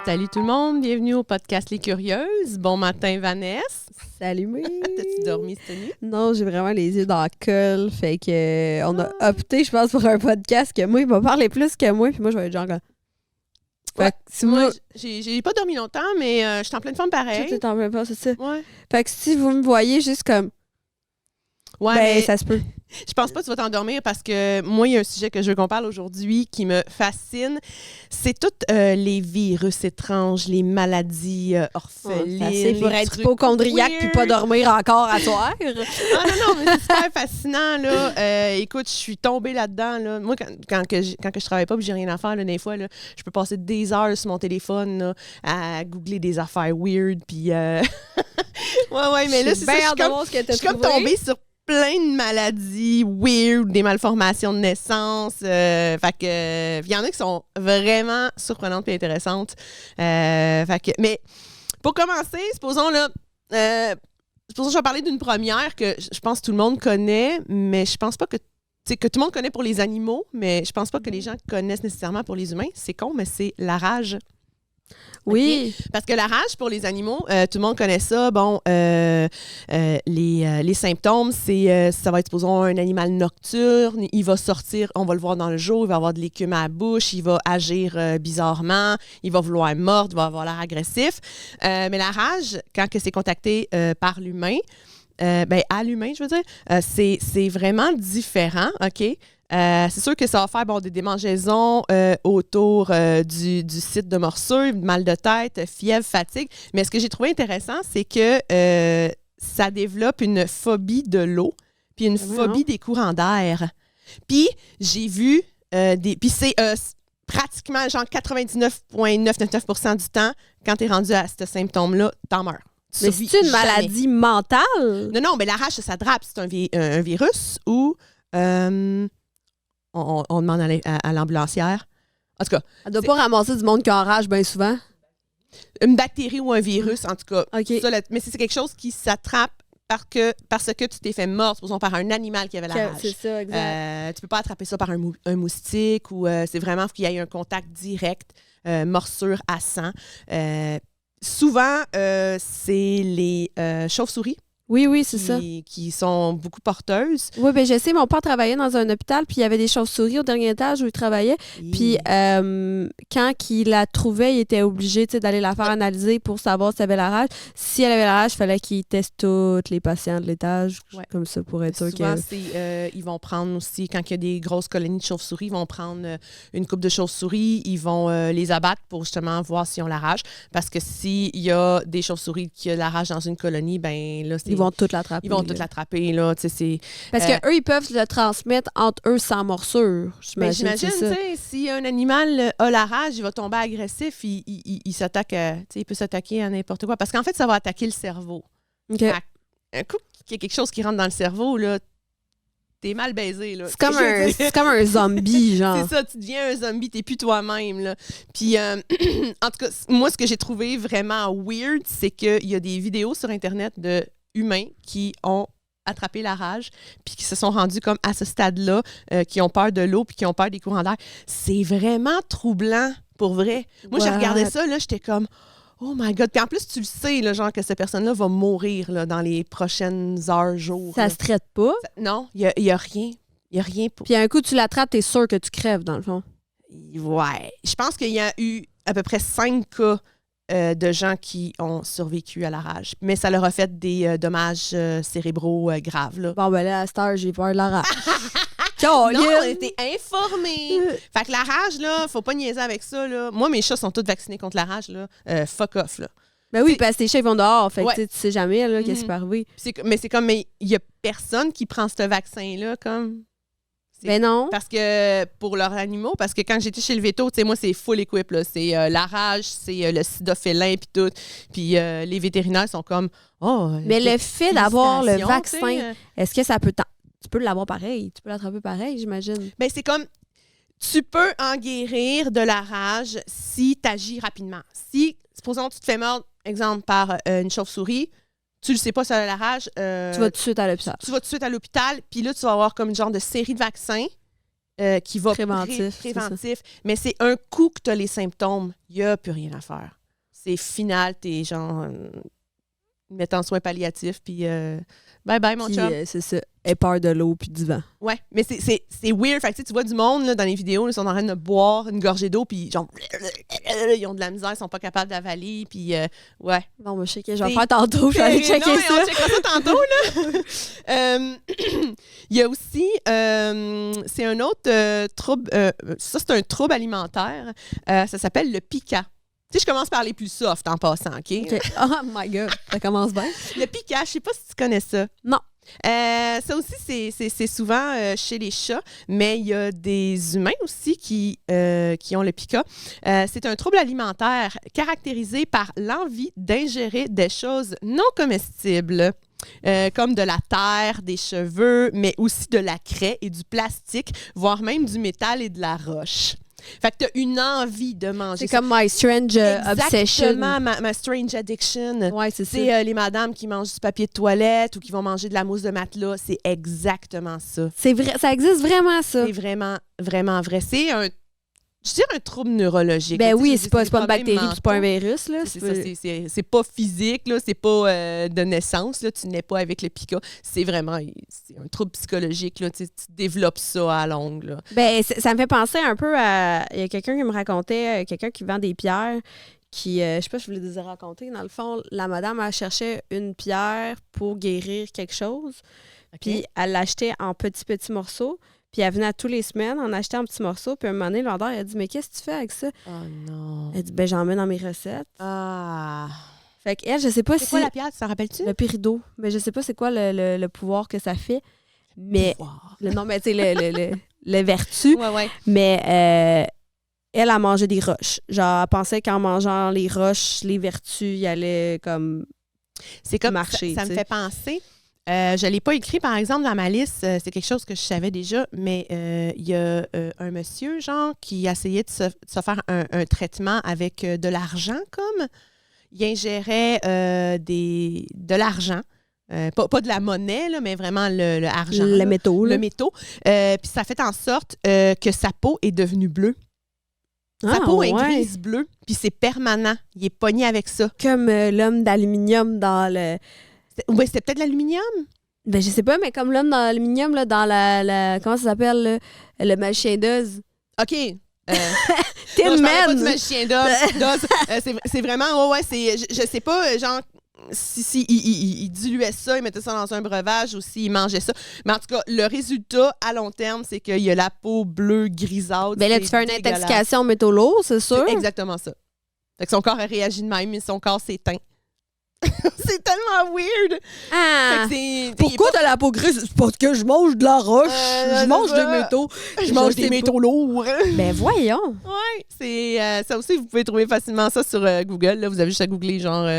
Salut tout le monde, bienvenue au podcast Les Curieuses. Bon matin, Vanessa. Salut, oui. T'as-tu dormi cette nuit? Non, j'ai vraiment les yeux dans la colle. Fait que on a opté, je pense, pour un podcast que moi, il va parler plus que moi. Puis moi, je vais être genre... Fait que si moi, j'ai pas dormi longtemps, mais je suis en pleine forme pareil. Tout est en plein pas, c'est ça. Ouais. Fait que si vous me voyez juste comme... Ouais, ben, mais ça se peut. je pense pas que tu vas t'endormir parce que moi, il y a un sujet que je veux qu'on parle aujourd'hui qui me fascine. C'est tous les virus étranges, les maladies orphelines. C'est pour être hypochondriaque puis pas dormir encore à soir. Ah non, mais c'est super fascinant, là. Écoute, je suis tombée là-dedans, là. Moi, quand je travaille pas et j'ai rien à faire, là, des fois, là, je peux passer des heures sur mon téléphone là, à googler des affaires weird, puis... ouais, mais là, c'est ça, je suis comme tombée sur plein de maladies weird, des malformations de naissance. Fait que il y en a qui sont vraiment surprenantes et intéressantes. Mais pour commencer, supposons que je vais parler d'une première que je pense que tout le monde connaît, mais je pense pas que tout le monde connaît pour les animaux, mais je pense pas que les gens connaissent nécessairement pour les humains. C'est con, mais c'est la rage. Oui. Okay? Parce que la rage pour les animaux, tout le monde connaît ça. Bon, les symptômes, ça va être, supposons, un animal nocturne. Il va sortir, on va le voir dans le jour, il va avoir de l'écume à la bouche, il va agir bizarrement, il va vouloir mordre, il va avoir l'air agressif. Mais la rage, quand c'est contacté par l'humain, à l'humain, je veux dire, c'est vraiment différent, OK? C'est sûr que ça va faire des démangeaisons autour du site de morsure, mal de tête, fièvre, fatigue. Mais ce que j'ai trouvé intéressant, c'est que ça développe une phobie de l'eau puis une phobie des courants d'air. Puis j'ai vu puis c'est pratiquement genre 99,999% du temps, quand tu es rendu à ce symptôme-là, t'en meurs. Mais c'est une maladie mentale? Non, mais la rage, ça drape. C'est un virus ou... On demande à l'ambulancière. En tout cas... Elle doit pas ramasser du monde qui a rage bien souvent? Une bactérie ou un virus, en tout cas. Okay. Mais c'est quelque chose qui s'attrape parce que tu t'es fait mordre, supposons, par un animal qui avait la rage. C'est ça, exact. Tu peux pas attraper ça par un moustique ou c'est vraiment qu'il y ait un contact direct, morsure à sang. Souvent, c'est les chauves-souris. Oui, c'est ça. Qui sont beaucoup porteuses. Oui, bien, je sais, mon père travaillait dans un hôpital, puis il y avait des chauves-souris au dernier étage où il travaillait. Puis quand il la trouvait, il était obligé d'aller la faire analyser pour savoir si elle avait la rage. Si elle avait la rage, il fallait qu'il teste tous les patients de l'étage, comme ça, pour être sûr souvent, ils vont prendre aussi, quand il y a des grosses colonies de chauves-souris, ils vont prendre une couple de chauves-souris, ils vont les abattre pour justement voir s'ils ont la rage. Parce que s'il y a des chauves-souris qui ont la rage dans une colonie, ben là, ils vont toutes l'attraper. Ils vont toutes l'attraper, là. Parce qu'eux, ils peuvent le transmettre entre eux sans morsure. J'imagine, tu sais, si un animal a la rage, il va tomber agressif, il s'attaque il peut s'attaquer à n'importe quoi. Parce qu'en fait, ça va attaquer le cerveau. Okay. Un coup qu'il y a quelque chose qui rentre dans le cerveau, là, t'es mal baisé, là. C'est comme un zombie, genre. C'est ça, tu deviens un zombie, t'es plus toi-même, là. Puis, en tout cas, moi, ce que j'ai trouvé vraiment weird, c'est qu'il y a des vidéos sur Internet de humains qui ont attrapé la rage puis qui se sont rendus comme à ce stade-là, qui ont peur de l'eau puis qui ont peur des courants d'air. C'est vraiment troublant, pour vrai. Moi, j'ai regardé ça, là, j'étais comme « Oh my God! » Puis en plus, tu le sais, là, genre que cette personne-là va mourir là, dans les prochaines heures, jours. Ça se traite pas? Non, il y a rien. Il y a rien pour... Puis un coup, tu l'attrapes, t'es sûr que tu crèves, dans le fond. Ouais. Je pense qu'il y a eu à peu près 5 cas de gens qui ont survécu à la rage. Mais ça leur a fait des dommages cérébraux graves. Là. Bon, ben là, à cette heure, j'ai peur de la rage. Non, on était informés. Fait que la rage, là, faut pas niaiser avec ça. Là. Moi, mes chats sont tous vaccinés contre la rage. Là. Fuck off. Là. Ben oui, parce que tes chats, ils vont dehors. Fait que tu sais jamais là, qu'est-ce qui peut arriver. Mais c'est comme, il y a personne qui prend ce vaccin-là comme... Ben non. Parce que pour leurs animaux, parce que quand j'étais chez le veto, tu sais, moi, c'est full équipe, là. C'est la rage, c'est le sida félin, puis tout. Puis les vétérinaires sont comme, mais le fait d'avoir le vaccin, est-ce que ça peut... Tu peux l'avoir pareil. Tu peux l'attraper pareil, j'imagine. Ben c'est comme, tu peux en guérir de la rage si tu agis rapidement. Si, supposons que tu te fais mordre, exemple, par une chauve-souris, tu le sais pas, ça a la rage. Tu vas tout de suite à l'hôpital. Tu vas tout de suite à l'hôpital, puis là, tu vas avoir comme une genre de série de vaccins qui va Préventif, préventif. Mais c'est un coup que tu as les symptômes, il n'y a plus rien à faire. C'est final, t'es genre mettre en soins palliatifs, puis bye mon Puis, chum. c'est ça. Aie peur de l'eau puis du vent. Ouais, mais c'est weird. Fait que, tu vois du monde là, dans les vidéos, ils sont en train de boire une gorgée d'eau, puis genre, ils ont de la misère, ils sont pas capables d'avaler, puis ouais. Bon, moi, je sais que je vais faire tantôt. Je vais aller checker non, ça. On checkera ça tantôt, là. Il y a aussi, c'est un autre trouble, ça c'est un trouble alimentaire, ça s'appelle le pica. Tu sais, je commence par les plus soft en passant, OK? Oh my God, ça commence bien. Le pica, je sais pas si tu connais ça. Non. Ça aussi, c'est souvent chez les chats, mais il y a des humains aussi qui ont le pica. C'est un trouble alimentaire caractérisé par l'envie d'ingérer des choses non comestibles. Comme de la terre, des cheveux, mais aussi de la craie et du plastique, voire même du métal et de la roche. Fait que tu as une envie de manger. C'est comme My Strange Obsession. Exactement, ma Strange Addiction. Ouais, c'est ça. C'est les madames qui mangent du papier de toilette ou qui vont manger de la mousse de matelas. C'est exactement ça. C'est vrai, ça existe vraiment, ça. C'est vraiment, vraiment vrai. C'est je dirais un trouble neurologique. Ben là. oui, Tu sais, c'est pas des une bactérie, problèmes c'est pas un mentaux. virus, là. C'est ça, c'est pas physique, là, c'est pas de naissance, là, tu n'es pas avec le pica. C'est vraiment c'est un trouble psychologique, là, tu développes ça à longue. Là. Ben, ça me fait penser un peu à... Il y a quelqu'un qui me racontait, quelqu'un qui vend des pierres, qui, je sais pas si je vous les ai raconté, dans le fond, la madame, elle cherchait une pierre pour guérir quelque chose, puis elle l'achetait en petits morceaux. Puis elle venait à tous les semaines, en achetait en petits morceaux. Puis un moment donné, le vendeur, il a dit « Mais qu'est-ce que tu fais avec ça? » Oh non. Elle dit « Ben, j'en mets dans mes recettes. Ah. » Fait qu'elle, je sais pas si... C'est quoi la pierre, tu t'en rappelles-tu? Le péridot. Mais je sais pas c'est quoi le pouvoir que ça fait. Mais... Pouvoir. Non, mais tu sais, le vertu. Ouais. Mais elle a mangé des roches. Genre, elle pensait qu'en mangeant les roches, les vertus, il allait comme... C'est comme marcher, ça me tu sais. fait penser. Je ne l'ai pas écrit, par exemple, dans ma liste. C'est quelque chose que je savais déjà, mais il y a un monsieur, genre, qui essayait de se faire un traitement avec de l'argent, comme. Il ingérait de l'argent. Pas de la monnaie, là, mais vraiment le argent. Le là, métaux. le métaux. Puis ça fait en sorte que sa peau est devenue bleue. Sa peau est grise bleue, puis c'est permanent. Il est pogné avec ça. Comme l'homme d'aluminium dans le... Oui, c'était peut-être l'aluminium. Ben, je sais pas, mais comme l'homme dans l'aluminium, là, dans la comment ça s'appelle, là? Le magicien d'Oz. OK. Tin non, je parlais pas Man! du magicien d'Oz. C'est vraiment, je sais pas, genre, si il diluait ça, il mettait ça dans un breuvage ou s'il mangeait ça. Mais en tout cas, le résultat à long terme, c'est qu'il y a la peau bleue, grisâtre. Ben là, tu fais une intoxication métaux c'est sûr. C'est exactement ça. Fait que son corps a réagi de même, mais son corps s'éteint. C'est tellement weird! Ah! Fait que Pourquoi t'as la peau grise? C'est parce que je mange de la roche. Je mange c'est des ça. métaux. Je mange des sais métaux lourds. Ben voyons. Ouais, c'est ça aussi, vous pouvez trouver facilement ça sur Google. Là. Vous avez juste à googler genre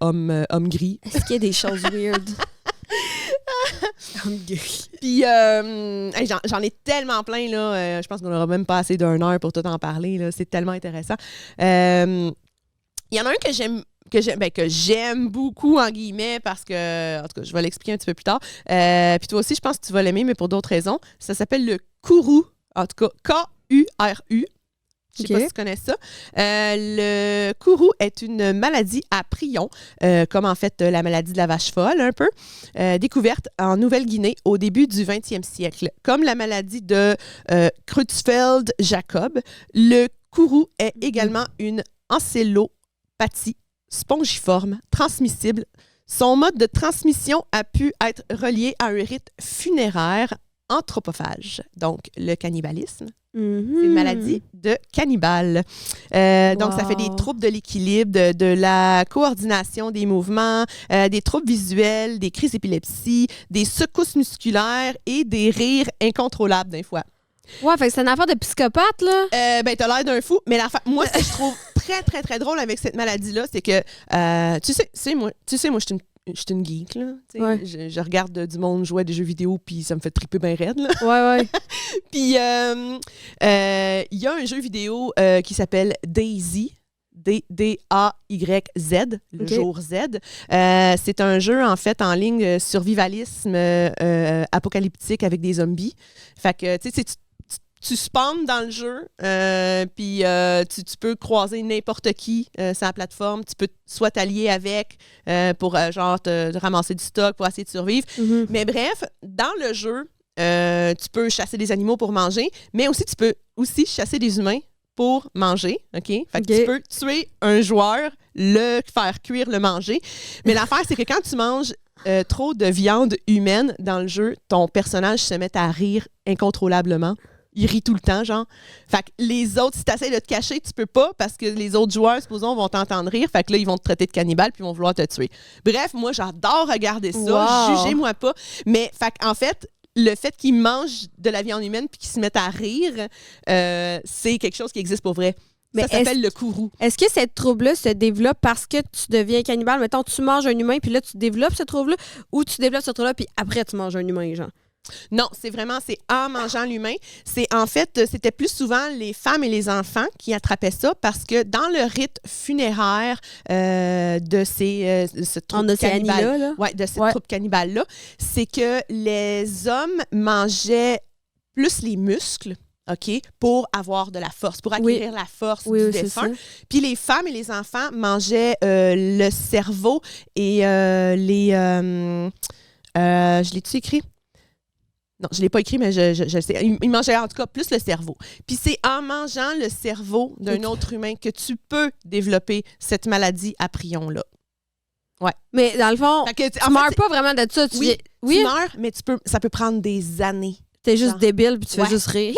homme gris. Est-ce qu'il y a des choses weird? Homme gris. Puis j'en ai tellement plein, là. Je pense qu'on n'aura même pas assez d'une heure pour tout en parler. Là. C'est tellement intéressant. Il y en a un que j'aime beaucoup, en guillemets, parce que, en tout cas, je vais l'expliquer un petit peu plus tard. Puis toi aussi, je pense que tu vas l'aimer, mais pour d'autres raisons. Ça s'appelle le kourou. En tout cas, K-U-R-U. Je ne sais pas si tu connais ça. Le kourou est une maladie à prions, comme en fait la maladie de la vache folle, un peu, découverte en Nouvelle-Guinée au début du 20e siècle. Comme la maladie de Creutzfeldt-Jakob, le kourou est également une encélopathie spongiforme, transmissible. Son mode de transmission a pu être relié à un rite funéraire anthropophage, donc le cannibalisme. C'est une maladie de cannibale. Donc, ça fait des troubles de l'équilibre, de la coordination des mouvements, des troubles visuels, des crises d'épilepsie, des secousses musculaires et des rires incontrôlables des fois. Ouais, fait que c'est une affaire de psychopathe, là. Ben, t'as l'air d'un fou, mais moi, ce que je trouve très, très, très drôle avec cette maladie-là, c'est que, tu sais, moi, je suis une geek, là. Ouais. Je regarde du monde jouer à des jeux vidéo, puis ça me fait triper bien raide, là. Ouais. Puis, il y a un jeu vidéo qui s'appelle Daisy. D-A-Y-Z, le jour Z. C'est un jeu, en fait, en ligne survivalisme apocalyptique avec des zombies. Fait que, tu sais, tu spawns dans le jeu, puis tu peux croiser n'importe qui sur la plateforme. Tu peux soit t'allier avec pour genre te ramasser du stock pour essayer de survivre. Mhm. Mais bref, dans le jeu, tu peux chasser des animaux pour manger, mais aussi tu peux aussi chasser des humains pour manger, OK? Fait que tu peux tuer un joueur, le faire cuire, le manger. Mais l'affaire, c'est que quand tu manges trop de viande humaine dans le jeu, ton personnage se met à rire incontrôlablement. Il rit tout le temps, genre. Fait que les autres, si tu essaies de te cacher, tu peux pas parce que les autres joueurs, supposons, vont t'entendre rire. Fait que là, ils vont te traiter de cannibale puis ils vont vouloir te tuer. Bref, moi, j'adore regarder ça. Wow. Jugez-moi pas. Mais, fait en fait, le fait qu'ils mangent de la viande humaine puis qu'ils se mettent à rire, c'est quelque chose qui existe pour vrai. Mais ça s'appelle le kourou. Est-ce que cette trouble-là se développe parce que tu deviens cannibale? Mettons, tu manges un humain, puis là, tu développes ce trouble-là, ou tu développes ce trouble-là, puis après, tu manges un humain, genre? Non, c'est en mangeant l'humain. C'était plus souvent les femmes et les enfants qui attrapaient ça parce que dans le rite funéraire de ce troupe cannibale, de cette troupe cannibale-là, c'est que les hommes mangeaient plus les muscles. OK, pour avoir de la force, pour acquérir la force du défunt. Puis les femmes et les enfants mangeaient le cerveau et je l'ai-tu écrit? Non, je ne l'ai pas écrit, mais je sais. Il mangeait en tout cas plus le cerveau. Puis c'est en mangeant le cerveau d'un autre humain que tu peux développer cette maladie à prion-là. Ouais. Mais dans le fond, tu meurs pas vraiment de ça. Tu meurs, mais ça peut prendre des années. T'es juste débile, puis tu fais juste rire.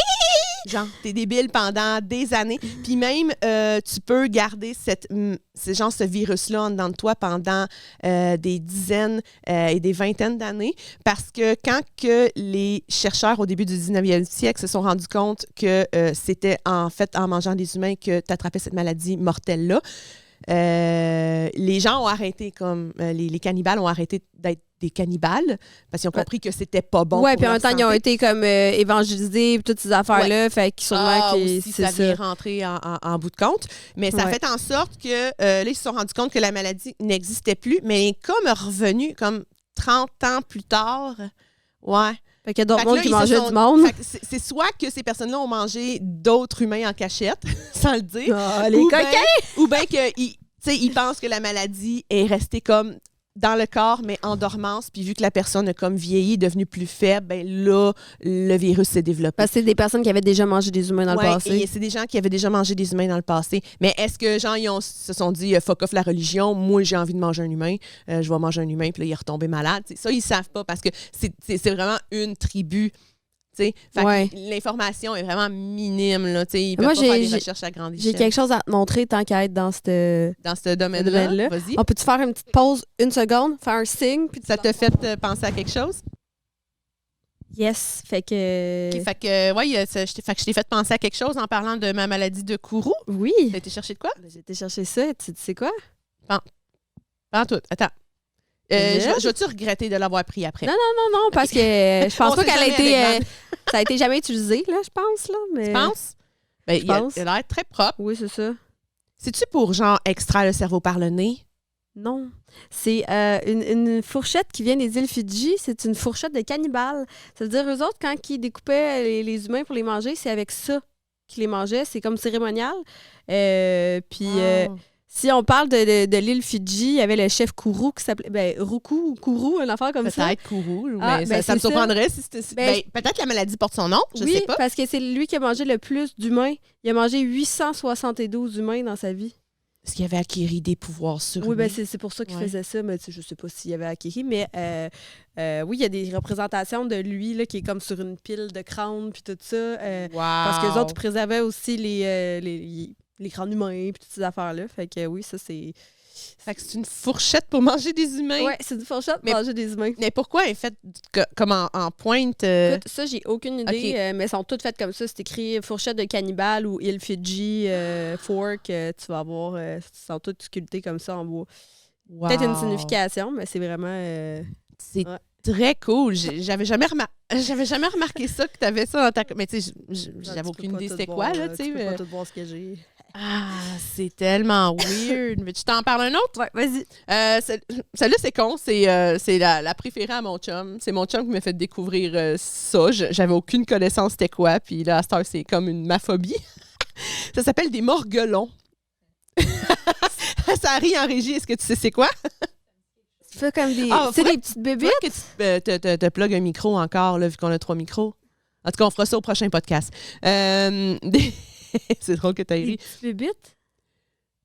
Genre, t'es débile pendant des années. Puis même, tu peux garder ce virus-là en dedans de toi pendant des dizaines et des vingtaines d'années. Parce que quand que les chercheurs au début du 19e siècle se sont rendus compte que c'était en fait en mangeant des humains que tu attrapais cette maladie mortelle-là, les gens ont arrêté, comme les cannibales ont arrêté d'être des cannibales parce qu'ils ont compris que c'était pas bon. Oui, puis en même temps, ils ont été comme évangélisés, toutes ces affaires-là. Fait qu'ils sûrement ça vient rentrer en bout de compte. Mais ça fait en sorte que là, ils se sont rendus compte que la maladie n'existait plus, mais comme revenu, comme 30 ans plus tard, Fait qu'il y a d'autres mondes qui mangeaient du monde. C'est soit que ces personnes-là ont mangé d'autres humains en cachette, sans le dire. Les coquins! Ou bien qu'ils pensent que la maladie est restée comme dans le corps, mais en dormance. Puis vu que la personne a comme vieilli, devenue plus faible, ben là, le virus s'est développé. Parce que c'est des personnes qui avaient déjà mangé des humains dans le passé. Et c'est des gens qui avaient déjà mangé des humains dans le passé. Mais est-ce que, genre, ils se sont dit « fuck off la religion, moi, j'ai envie de manger un humain, je vais manger un humain, puis là, il est retombé malade. » Ça, ils savent pas parce que c'est vraiment une tribu. L'information est vraiment minime. Là, ils peuvent pas faire des recherches à grande échelle. J'ai quelque chose à te montrer tant qu'à être dans ce domaine-là. Vas-y. On peut-tu faire une petite pause, une seconde, faire un signe? Puis ça t'a fait penser à quelque chose? Yes. Fait que... Okay, fait que je t'ai fait penser à quelque chose en parlant de ma maladie de Kourou. Oui. T'as été chercher de quoi? J'ai été chercher ça. Tu sais quoi? Pas tout. Attends. Je vais-tu regretter de l'avoir pris après? Non, parce que je pense pas qu'elle a été... ça a été jamais utilisé, là, je pense. Là, mais... Tu penses? Ben, il a l'air très propre. Oui, c'est ça. C'est-tu pour, genre, extraire le cerveau par le nez? Non. C'est une fourchette qui vient des îles Fidji. C'est une fourchette de cannibales. Ça veut dire, eux autres, quand ils découpaient les humains pour les manger, c'est avec ça qu'ils les mangeaient. C'est comme cérémonial. Puis... si on parle de l'île Fidji, il y avait le chef Kourou qui s'appelait Roukou ou Kourou, une affaire comme ça. Peut-être Kourou, mais ça me surprendrait si c'était... peut-être la maladie porte son nom, je sais pas. Oui, parce que c'est lui qui a mangé le plus d'humains. Il a mangé 872 humains dans sa vie. Est-ce qu'il avait acquis des pouvoirs surhumains? Oui, c'est pour ça qu'il faisait ça, mais je sais pas s'il avait acquis. Mais oui, il y a des représentations de lui là, qui est comme sur une pile de crâne puis tout ça. Parce que les autres préservaient aussi les crânes humains et toutes ces affaires-là. Fait que oui, ça, c'est... Fait que c'est une fourchette pour manger des humains. Oui, c'est une fourchette pour manger des humains. Mais pourquoi elle est faite comme en pointe? Écoute, ça, j'ai aucune idée, mais elles sont toutes faites comme ça. C'est écrit fourchette de cannibale ou île Fidji, fork. Tu vas avoir... elles sont toutes sculptées comme ça en bois. Wow. Peut-être une signification, mais c'est vraiment... c'est très cool. J'avais jamais remarqué ça, que tu avais ça dans ta... Mais tu sais, j'avais aucune idée c'était quoi, là, tu sais. Tu peux pas tout voir ce que j'ai. Ah, c'est tellement weird. Mais tu t'en parles un autre? Ouais, vas-y. Celle-là, c'est con. C'est la préférée à mon chum. C'est mon chum qui m'a fait découvrir ça. J'avais aucune connaissance c'était quoi. Puis là, à cette heure, c'est comme ma phobie. Ça s'appelle des morguelons. Ça rit en régie. Est-ce que tu sais c'est quoi? Tu fais comme des... Ah, c'est des petites bébites? Que tu te plugues un micro encore, là, vu qu'on a 3 micros. En tout cas, on fera ça au prochain podcast. C'est drôle que tu aies ri. Des petites bébites?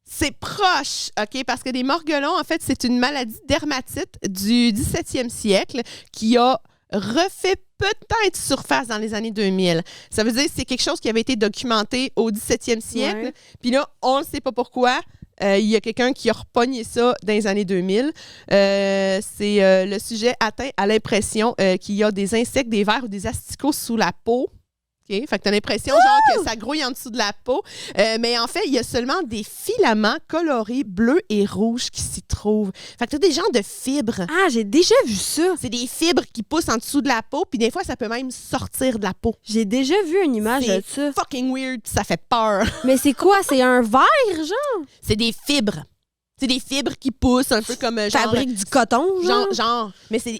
C'est proche, OK? Parce que des morguelons, en fait, c'est une maladie dermatite du 17e siècle qui a refait peut-être surface dans les années 2000. Ça veut dire que c'est quelque chose qui avait été documenté au 17e siècle. Ouais. Puis là, on ne sait pas pourquoi. Il y a quelqu'un qui a repogné ça dans les années 2000. Le sujet atteint à l'impression qu'il y a des insectes, des vers ou des asticots sous la peau. Okay? Fait que tu as l'impression genre que ça grouille en dessous de la peau. Mais en fait, il y a seulement des filaments colorés bleus et rouges qui s'y trouvent. Fait que tu as des genres de fibres. Ah, j'ai déjà vu ça. C'est des fibres qui poussent en dessous de la peau, puis des fois, ça peut même sortir de la peau. J'ai déjà vu une image de ça. C'est fucking weird, puis ça fait peur. Mais c'est quoi? C'est un verre, genre? C'est des fibres. C'est des fibres qui poussent un peu comme genre... Fabrique du coton, genre. Mais c'est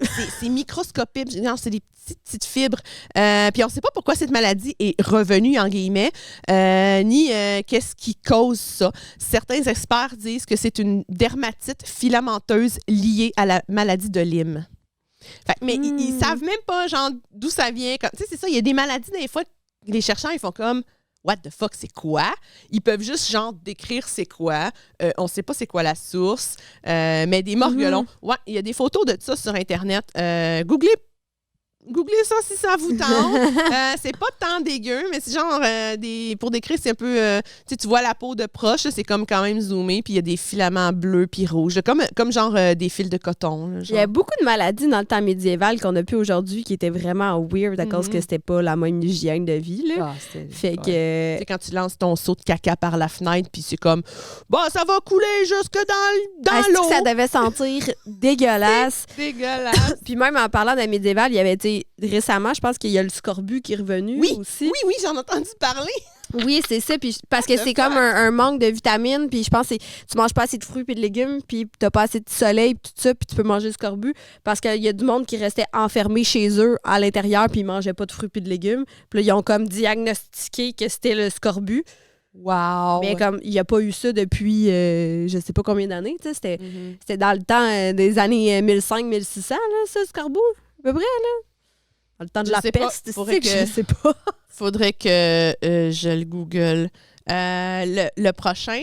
microscopique. Genre, c'est des petites fibres. Puis on ne sait pas pourquoi cette maladie est revenue, en guillemets, ni qu'est-ce qui cause ça. Certains experts disent que c'est une dermatite filamenteuse liée à la maladie de Lyme. Fait, mais ils savent même pas, genre, d'où ça vient. Tu sais, c'est ça, il y a des maladies, des fois, les chercheurs, ils font comme... What the fuck, c'est quoi? Ils peuvent juste, genre, décrire c'est quoi. On sait pas c'est quoi la source. Mais des morguelons. Ouais, il y a des photos de ça sur Internet. Googlez ça si ça vous tente. C'est pas tant dégueu, mais c'est genre, pour décrire, c'est un peu... tu vois la peau de proche, c'est comme quand même zoomé, puis il y a des filaments bleus puis rouges, comme genre des fils de coton. Là, il y a beaucoup de maladies dans le temps médiéval qu'on a plus aujourd'hui qui étaient vraiment weird à cause que c'était pas la même hygiène de vie. Là. Fait que... C'est quand tu lances ton seau de caca par la fenêtre, puis c'est comme, bah, ça va couler jusque dans l'eau. Ça devait sentir dégueulasse. Dégueulasse. Puis même en parlant de médiéval, il y avait été récemment, je pense qu'il y a le scorbut qui est revenu aussi. Oui, j'en ai entendu parler. Oui, c'est ça. Puis parce que c'est comme un manque de vitamines. Puis je pense que tu manges pas assez de fruits et de légumes. Puis t'as pas assez de soleil. Puis tout ça. Puis tu peux manger du scorbut. Parce qu'il y a du monde qui restait enfermé chez eux à l'intérieur. Puis ils mangeaient pas de fruits et de légumes. Puis là, ils ont comme diagnostiqué que c'était le scorbut. Wow! Mais comme il n'y a pas eu ça depuis je sais pas combien d'années. C'était dans le temps des années 1500-1600, là, ça, le scorbut. À peu près, là. Dans le temps de la peste, je sais pas. Faudrait que je le google. Le prochain,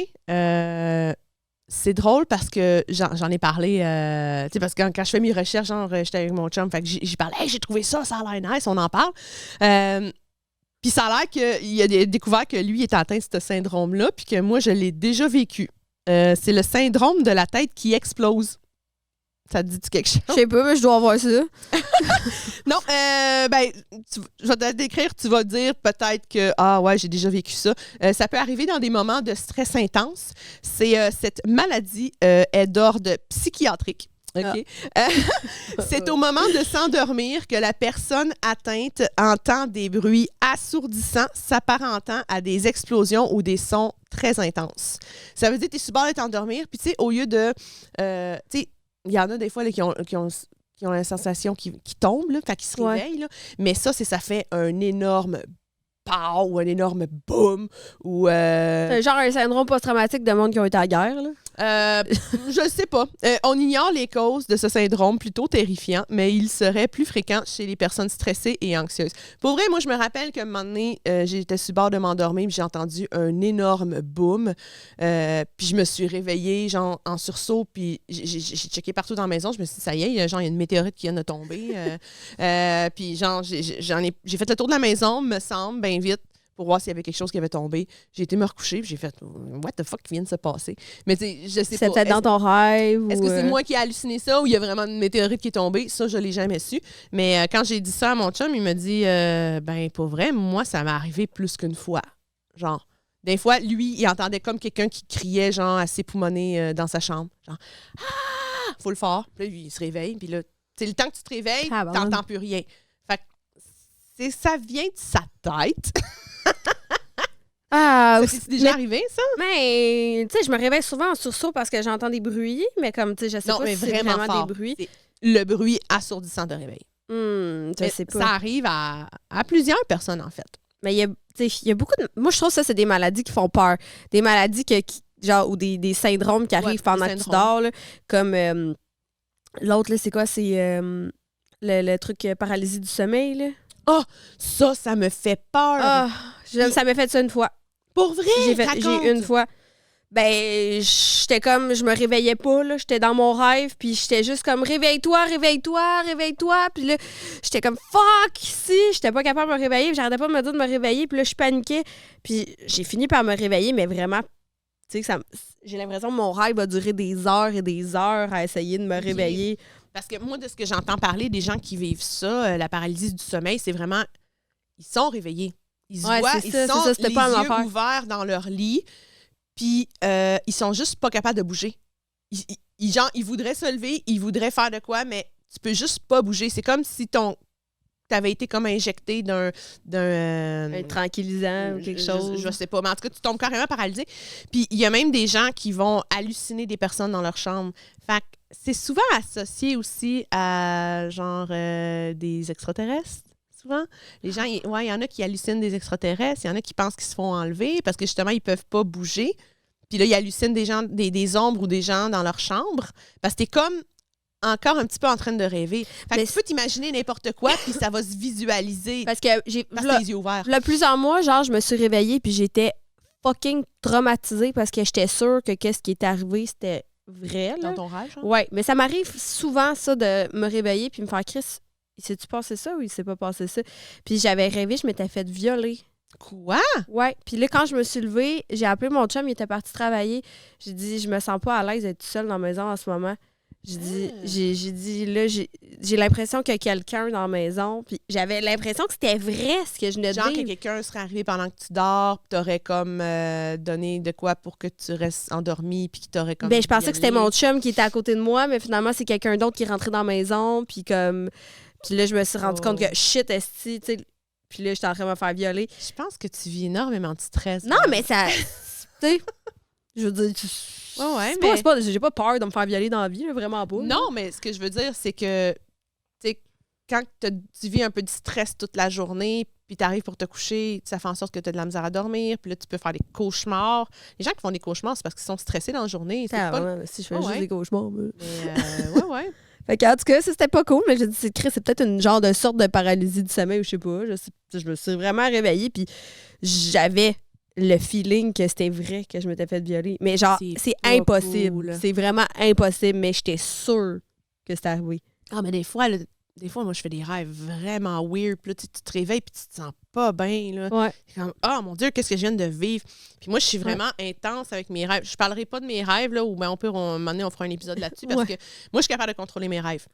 c'est drôle parce que j'en ai parlé, tu sais, parce que quand je fais mes recherches, genre, j'étais avec mon chum, fait que j'y parlais, hey, j'ai trouvé ça, ça a l'air nice, on en parle. Puis ça a l'air qu'il a découvert que lui est atteint de ce syndrome-là, puis que moi, je l'ai déjà vécu. C'est le syndrome de la tête qui explose. Ça te dit quelque chose? Je sais pas, mais je dois avoir ça. Non, je vais te le décrire, tu vas dire peut-être que, ah ouais, j'ai déjà vécu ça. Ça peut arriver dans des moments de stress intense. Cette maladie est d'ordre psychiatrique. OK? C'est au moment de s'endormir que la personne atteinte entend des bruits assourdissants s'apparentant à des explosions ou des sons très intenses. Ça veut dire que tu es sur le bord de t'endormir, puis tu sais, au lieu de... tu sais, il y en a des fois là, qui ont la sensation qui tombe, là, fait qu'ils se réveillent. Là. Mais ça fait un énorme pow ou un énorme boom. Ou, C'est genre un syndrome post-traumatique de monde qui ont été à la guerre. Là. Je ne sais pas. On ignore les causes de ce syndrome plutôt terrifiant, mais il serait plus fréquent chez les personnes stressées et anxieuses. Pour vrai, moi, je me rappelle qu'à un moment donné, j'étais sur le bord de m'endormir puis j'ai entendu un énorme boom. Puis je me suis réveillée, genre, en sursaut, puis j'ai checké partout dans la maison. Je me suis dit, ça y est, genre, il y a une météorite qui vient de tomber. Puis, genre, j'ai fait le tour de la maison, me semble, bien vite, pour voir s'il y avait quelque chose qui avait tombé. J'ai été me recoucher, puis j'ai fait « What the fuck qui vient de se passer? » Mais tu sais, je sais pas. C'est peut-être dans ton rêve. Est-ce que c'est moi qui ai halluciné ça ou il y a vraiment une météorite qui est tombée? Ça, je l'ai jamais su. Mais quand j'ai dit ça à mon chum, il m'a dit ben, pour vrai, moi, ça m'est arrivé plus qu'une fois. Genre, des fois, lui, il entendait comme quelqu'un qui criait, genre, assez poumonné dans sa chambre. Genre « Ah! » Faut le faire. Puis là, lui, il se réveille. Puis là, c'est le temps que tu te réveilles, t'entends plus rien. Fait que ça vient de sa tête. Ah, Ça t'est déjà arrivé, ça? mais, tu sais, je me réveille souvent en sursaut parce que j'entends des bruits, mais comme, tu sais, je sais pas mais si c'est vraiment fort. des bruits. C'est le bruit assourdissant de réveil. Je sais pas. Ça arrive à plusieurs personnes, en fait. Mais il y a beaucoup de... Moi, je trouve que ça, c'est des maladies qui font peur. Des maladies genre, ou des syndromes qui arrivent pendant que tu dors, là, comme l'autre, là, c'est quoi? C'est le truc paralysie du sommeil, là. Oh, ça me fait peur. Ah, ça m'a fait ça une fois. Pour vrai? J'ai une fois. Ben, j'étais comme, je me réveillais pas, là. J'étais dans mon rêve, puis j'étais juste comme, réveille-toi, réveille-toi, réveille-toi. Puis là, j'étais comme, fuck, ici. J'étais pas capable de me réveiller, puis j'arrêtais pas de me dire de me réveiller, puis là, je paniquais. Puis j'ai fini par me réveiller, mais vraiment, tu sais, j'ai l'impression que mon rêve va durer des heures et des heures à essayer de me réveiller. Parce que moi, de ce que j'entends parler des gens qui vivent ça, la paralysie du sommeil, c'est vraiment, ils sont réveillés. Ils se voient, ils sont les yeux ouverts dans leur lit, puis ils sont juste pas capables de bouger. Ils voudraient se lever, ils voudraient faire de quoi, mais tu peux juste pas bouger. C'est comme si t'avais été comme injecté d'un un tranquillisant ou quelque chose. Je sais pas, mais en tout cas, tu tombes carrément paralysé. Puis il y a même des gens qui vont halluciner des personnes dans leur chambre. Fait que c'est souvent associé aussi à genre des extraterrestres. Souvent, les gens, il y en a qui hallucinent des extraterrestres, il y en a qui pensent qu'ils se font enlever parce que justement, ils peuvent pas bouger. Puis là, ils hallucinent des gens, des ombres ou des gens dans leur chambre parce que t'es comme encore un petit peu en train de rêver. Fait que tu peux t'imaginer n'importe quoi puis ça va se visualiser parce que j'ai les yeux ouverts. Là, plusieurs mois, genre, je me suis réveillée puis j'étais fucking traumatisée parce que j'étais sûre que qu'est-ce qui est arrivé, c'était vrai. Là. Dans ton rêve, genre? Ouais, mais ça m'arrive souvent, ça, de me réveiller puis me faire « Chris, il s'est-tu passé ça ou il s'est pas passé ça? » Puis j'avais rêvé, je m'étais fait violer. Quoi? Ouais. Puis là, quand je me suis levée, j'ai appelé mon chum, il était parti travailler. J'ai dit « Je me sens pas à l'aise d'être seule dans la maison en ce moment. » J'ai dit, là, j'ai l'impression qu'il y a quelqu'un dans la maison. Puis j'avais l'impression que c'était vrai ce que je venais de dire. Genre que quelqu'un serait arrivé pendant que tu dors, puis t'aurais comme donné de quoi pour que tu restes endormi, puis qu'il t'aurait comme. Ben, je pensais que c'était mon chum qui était à côté de moi, mais finalement, c'est quelqu'un d'autre qui est rentré dans la maison. Puis comme. Puis là, je me suis rendu compte que shit, esti, tu sais. Puis là, j'étais en train de me faire violer. Je pense que tu vis énormément de stress. Non, mais ça. Tu sais. Je veux dire. J'ai pas peur de me faire violer dans la vie, là, vraiment pas. Non, mais ce que je veux dire, c'est que quand tu vis un peu de stress toute la journée, puis tu arrives pour te coucher, ça fait en sorte que tu as de la misère à dormir, puis là, tu peux faire des cauchemars. Les gens qui font des cauchemars, c'est parce qu'ils sont stressés dans la journée. Si je fais juste des cauchemars. Mais, ouais. Fait qu'en tout cas, ça, c'était pas cool, mais j'ai dit, c'est peut-être une genre de sorte de paralysie du sommeil, ou je sais pas. Je me suis vraiment réveillée, puis j'avais le feeling que c'était vrai que je m'étais fait violer. Mais genre, c'est impossible. Cool. C'est vraiment impossible, mais j'étais sûre que c'était arrivé. Ah, mais des fois, moi, je fais des rêves vraiment weird. Puis là, tu te réveilles puis tu te sens pas bien. Là. Ouais. C'est comme, oh mon Dieu, qu'est-ce que je viens de vivre? Puis moi, je suis vraiment intense avec mes rêves. Je parlerai pas de mes rêves, là, ou ben, un moment donné, on fera un épisode là-dessus, parce que moi, je suis capable de contrôler mes rêves.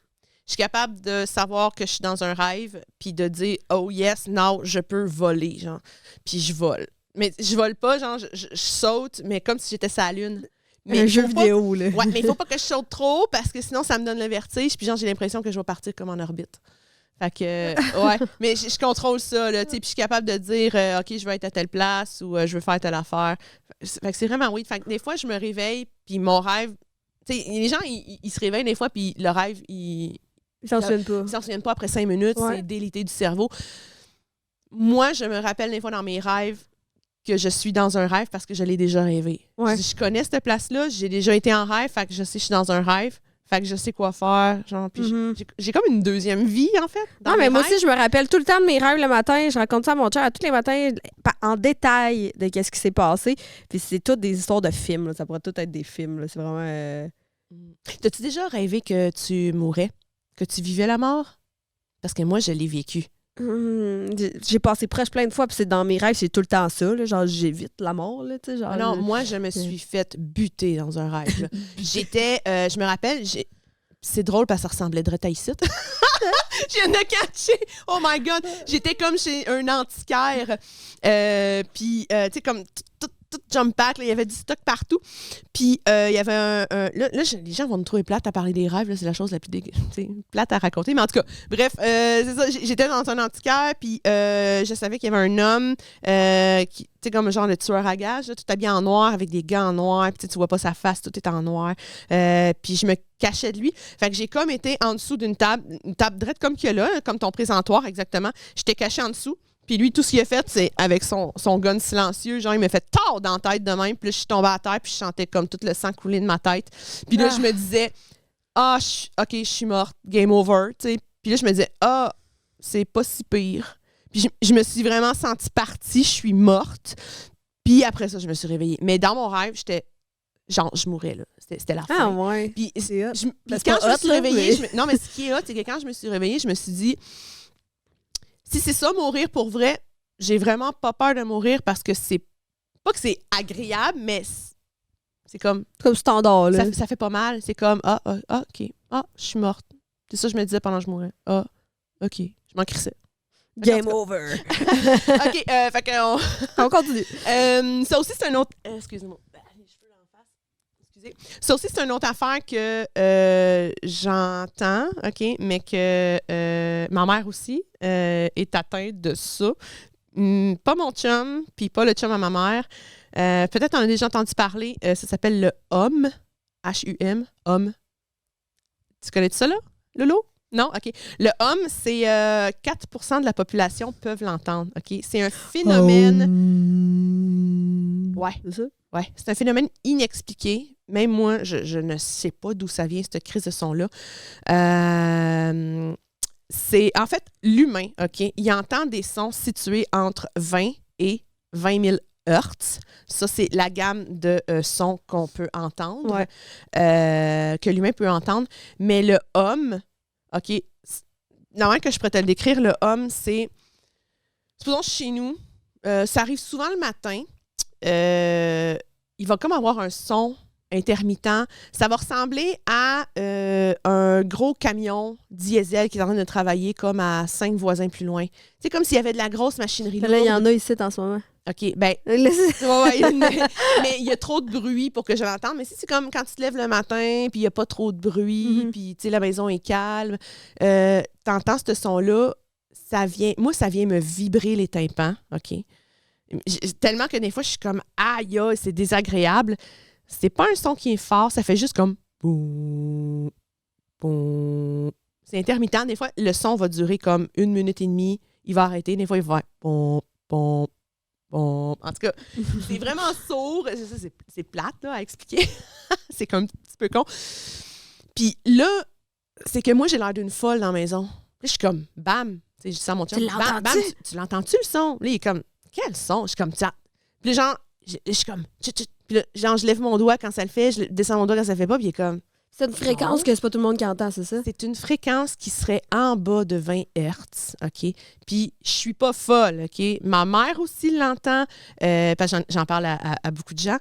Je suis capable de savoir que je suis dans un rêve, puis de dire, oh yes, non, je peux voler, genre. Puis je vole. Mais je vole pas, genre, je saute, mais comme si j'étais sur la lune. Mais un jeu vidéo, là. Ouais, mais il faut pas que je saute trop, parce que sinon, ça me donne le vertige, puis genre, j'ai l'impression que je vais partir comme en orbite. Fait que, ouais. Mais je contrôle ça, là, tu sais, puis je suis capable de dire, OK, je veux être à telle place, ou je veux faire telle affaire. Fait que c'est vraiment oui. Fait que des fois, je me réveille, puis mon rêve, tu sais, les gens, ils se réveillent des fois, puis le rêve, ils s'en souviennent pas. Ils s'en souviennent pas après 5 minutes, c'est délité du cerveau. Moi, je me rappelle des fois dans mes rêves que je suis dans un rêve parce que je l'ai déjà rêvé. Ouais. Je connais cette place-là, j'ai déjà été en rêve, fait que je sais que je suis dans un rêve, fait que je sais quoi faire. Genre, puis j'ai comme une deuxième vie, en fait. Non, mais moi aussi, je me rappelle tout le temps de mes rêves le matin. Je raconte ça à mon chum tous les matins en détail de qu'est-ce qui s'est passé. Puis c'est toutes des histoires de films. Là. Ça pourrait tout être des films. Là. C'est vraiment... T'as-tu déjà rêvé que tu mourais? Que tu vivais la mort? Parce que moi, je l'ai vécu. J'ai passé presque plein de fois, puis c'est dans mes rêves, c'est tout le temps ça, là, genre j'évite la mort, là, tu sais, genre... Non, moi, je me suis fait buter dans un rêve. J'étais, je me rappelle, c'est drôle parce que ça ressemblait de ici. Je viens de catcher! Oh my God! J'étais comme chez un antiquaire, puis, tu sais, comme tout jump pack, là, il y avait du stock partout. Puis il y avait là, les gens vont me trouver plate à parler des rêves, là, c'est la chose la plus plate à raconter. Mais en tout cas, bref, c'est ça, j'étais dans un antiquaire, puis je savais qu'il y avait un homme qui, tu sais, comme un genre de tueur à gages, là, tout habillé en noir, avec des gants en noir, puis tu vois pas sa face, tout est en noir. Puis je me cachais de lui. Fait que j'ai comme été en dessous une table drette comme qu'il y a là, comme ton présentoir, exactement. J'étais cachée en dessous. Puis lui, tout ce qu'il a fait, c'est avec son gun silencieux, genre, il m'a fait tard dans la tête de même. Puis là, je suis tombée à terre, puis je sentais comme tout le sang couler de ma tête. Puis là, je me disais, OK, je suis morte, game over, tu sais. Puis là, je me disais, c'est pas si pire. Puis je me suis vraiment sentie partie, je suis morte. Puis après ça, je me suis réveillée. Mais dans mon rêve, j'étais, genre, je mourais, là. C'était la fin. Ah ouais. Puis c'est hot. Puis quand je me suis réveillée, non, mais ce qui est hot, c'est que quand je me suis réveillée, je me suis dit, si c'est ça, mourir pour vrai, j'ai vraiment pas peur de mourir parce que c'est pas que c'est agréable, mais c'est comme standard, là. Ça fait pas mal. C'est comme, OK. Je suis morte. C'est ça que je me disais pendant que je mourais. OK. Je m'en crissais. Game over. OK, fait qu'on on continue. Ça aussi, c'est un autre... excusez-moi. Les cheveux en face. Excusez. Ça aussi, c'est une autre affaire que j'entends, OK, mais que ma mère aussi est atteinte de ça. Pas mon chum, puis pas le chum à ma mère. Peut-être on a déjà entendu parler. Ça s'appelle le HUM. H-U-M. HUM. Tu connais ça, là, Lolo? Non? OK. Le HUM, c'est 4% de la population peuvent l'entendre. OK? C'est un phénomène... Ouais. C'est ça? Ouais. C'est un phénomène inexpliqué. Même moi, je ne sais pas d'où ça vient, cette crise de son-là. C'est, en fait, l'humain, OK? Il entend des sons situés entre 20 et 20 000 Hertz. Ça, c'est la gamme de sons qu'on peut entendre, que l'humain peut entendre. Mais le HUM, OK, normalement que je pourrais te le décrire, le HUM, c'est, supposons chez nous, ça arrive souvent le matin, il va comme avoir un son intermittent. Ça va ressembler à un gros camion diesel qui est en train de travailler comme à 5 voisins plus loin. C'est comme s'il y avait de la grosse machinerie lourde. Là, il y en a ici en ce moment. OK, ben, mais il y a trop de bruit pour que je l'entende. Mais si c'est comme quand tu te lèves le matin, puis il n'y a pas trop de bruit, puis tu sais, la maison est calme, t'entends ce son-là, ça vient me vibrer les tympans, OK? Tellement que des fois, je suis comme, aïe, c'est désagréable. C'est pas un son qui est fort, ça fait juste comme boum, boum. C'est intermittent. Des fois, le son va durer comme 1 minute et demie. Il va arrêter. Des fois, il va faire boum, boum, boum. En tout cas, c'est vraiment sourd. C'est plate là, à expliquer. C'est comme un petit peu con. Puis là, c'est que moi, j'ai l'air d'une folle dans la maison. Là, je suis comme, bam. Je dis ça à mon chum. Tu l'entends-tu? Bam, tu l'entends-tu le son? Là, il est comme, quel son? Je suis comme, ça. Puis là, genre, je suis comme, puis là, genre, je lève mon doigt quand ça le fait, je descends mon doigt quand ça le fait pas, puis il est comme... C'est une fréquence que c'est pas tout le monde qui entend, c'est ça? C'est une fréquence qui serait en bas de 20 Hertz, OK? Puis je suis pas folle, OK? Ma mère aussi l'entend, parce que j'en parle à beaucoup de gens.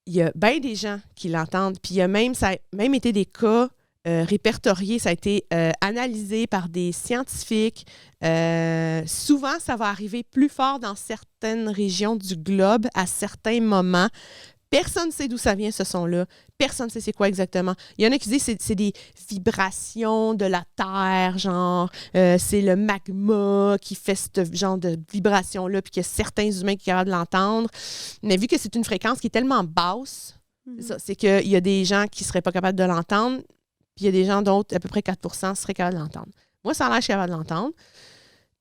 Il y a bien des gens qui l'entendent, puis ça a même été des cas répertoriés, ça a été analysé par des scientifiques. Souvent, ça va arriver plus fort dans certaines régions du globe à certains moments. Personne ne sait d'où ça vient, ce son-là. Personne ne sait c'est quoi exactement. Il y en a qui disent que c'est des vibrations de la Terre, genre, c'est le magma qui fait ce genre de vibration-là, puis qu'il y a certains humains qui sont capables de l'entendre. Mais vu que c'est une fréquence qui est tellement basse, c'est qu'il y a des gens qui ne seraient pas capables de l'entendre, puis il y a des gens d'autres, à peu près 4% seraient capables de l'entendre. Moi, ça a l'air que je suis capable de l'entendre.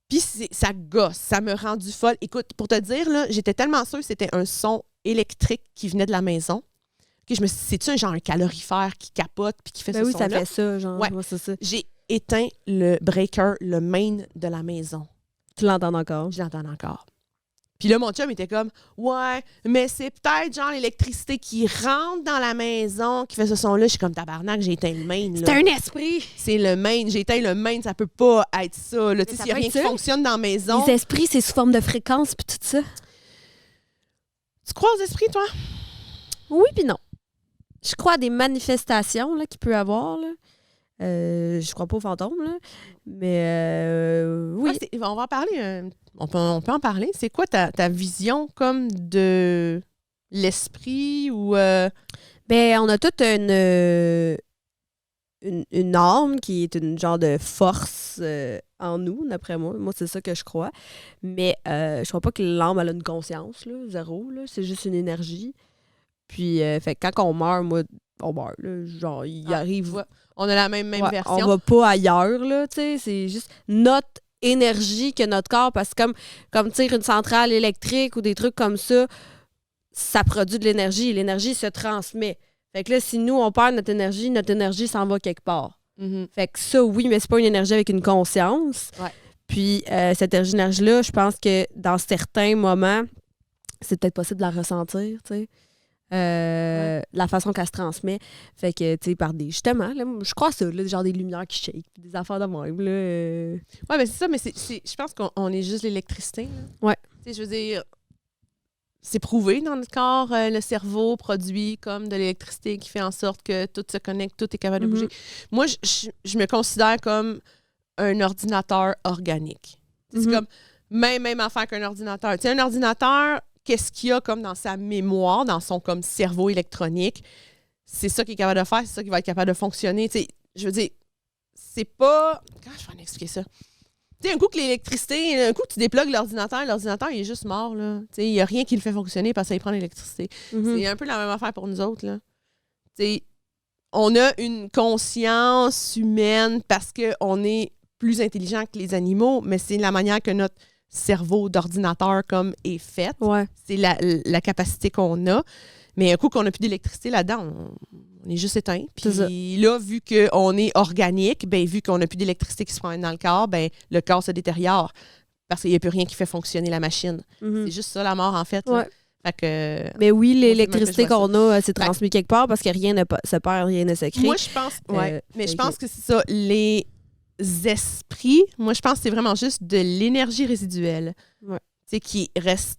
Puis ça gosse, ça me rend du folle. Écoute, pour te dire, là, j'étais tellement sûre que c'était un son électrique qui venait de la maison. Que je me suis dit, c'est-tu un calorifère qui capote puis qui fait ce son-là? Oui, ça fait ça, genre. Ouais. Moi, c'est ça. J'ai éteint le breaker, le main de la maison. Tu l'entends encore? Je l'entends encore. Puis là, mon chum était comme, ouais, mais c'est peut-être genre l'électricité qui rentre dans la maison qui fait ce son-là. Je suis comme, tabarnak, j'ai éteint le main. C'est un esprit! C'est le main. J'ai éteint le main, ça peut pas être ça. Tu sais, s'il n'y a rien qui fonctionne dans la maison. Les esprits, c'est sous forme de fréquence puis tout ça. Tu crois aux esprits, toi? Oui puis non. Je crois à des manifestations là, qu'il peut y avoir. Là. Je crois pas aux fantômes, là. Mais oui. On va en parler. On peut en parler. C'est quoi ta vision comme de l'esprit ou... Ben, on a toute une âme qui est une genre de force en nous, d'après moi. Moi, c'est ça que je crois. Mais je crois pas que l'âme, elle a une conscience, là, zéro. Là. C'est juste une énergie. Puis, fait que quand on meurt, moi, on meurt. Là, genre, il arrive... On a la même version. On va pas ailleurs, là, tu sais. C'est juste notre énergie que notre corps. Parce que comme tu sais, une centrale électrique ou des trucs comme ça, ça produit de l'énergie. L'énergie se transmet. Fait que là, si nous, on perd notre énergie s'en va quelque part. Mm-hmm. Fait que ça, oui, mais c'est pas une énergie avec une conscience. Ouais. Puis, cette énergie-là, je pense que dans certains moments, c'est peut-être possible de la ressentir, tu sais. La façon qu'elle se transmet. Fait que, tu sais, par des... Justement, là, je crois ça, là, genre des lumières qui shake, des affaires de même, là. Ouais, ben c'est ça, mais je pense qu'on est juste l'électricité. Là. Ouais. Tu sais, je veux dire, c'est prouvé dans notre corps, le cerveau produit comme de l'électricité qui fait en sorte que tout se connecte, tout est capable de bouger. Moi, je me considère comme un ordinateur organique. C'est comme même affaire qu'un ordinateur. Tu sais, un ordinateur, qu'est-ce qu'il y a comme dans sa mémoire, dans son comme cerveau électronique? C'est ça qu'il est capable de faire, c'est ça qui va être capable de fonctionner. Tu sais, je veux dire, c'est pas... Comment je vais en expliquer ça? Tu sais, un coup que l'électricité, un coup que tu déplugues l'ordinateur il est juste mort, là. Tu sais, il n'y a rien qui le fait fonctionner parce qu'il prend l'électricité. C'est un peu la même affaire pour nous autres, là. Tu sais, on a une conscience humaine parce qu'on est plus intelligent que les animaux, mais c'est la manière que notre cerveau d'ordinateur comme est fait. Ouais. C'est la capacité qu'on a. Mais un coup qu'on n'a plus d'électricité là-dedans, on est juste éteint. Puis là, vu qu'on est organique, ben, vu qu'on n'a plus d'électricité qui se promène dans le corps, ben, le corps se détériore parce qu'il n'y a plus rien qui fait fonctionner la machine. C'est juste ça, la mort, en fait. Ouais. Fait que, mais oui, l'électricité qu'on a, c'est transmis quelque part parce que rien ne se perd, rien ne se crée. Moi, je pense... mais je pense que c'est ça. Les esprits, moi, je pense que c'est vraiment juste de l'énergie résiduelle qui reste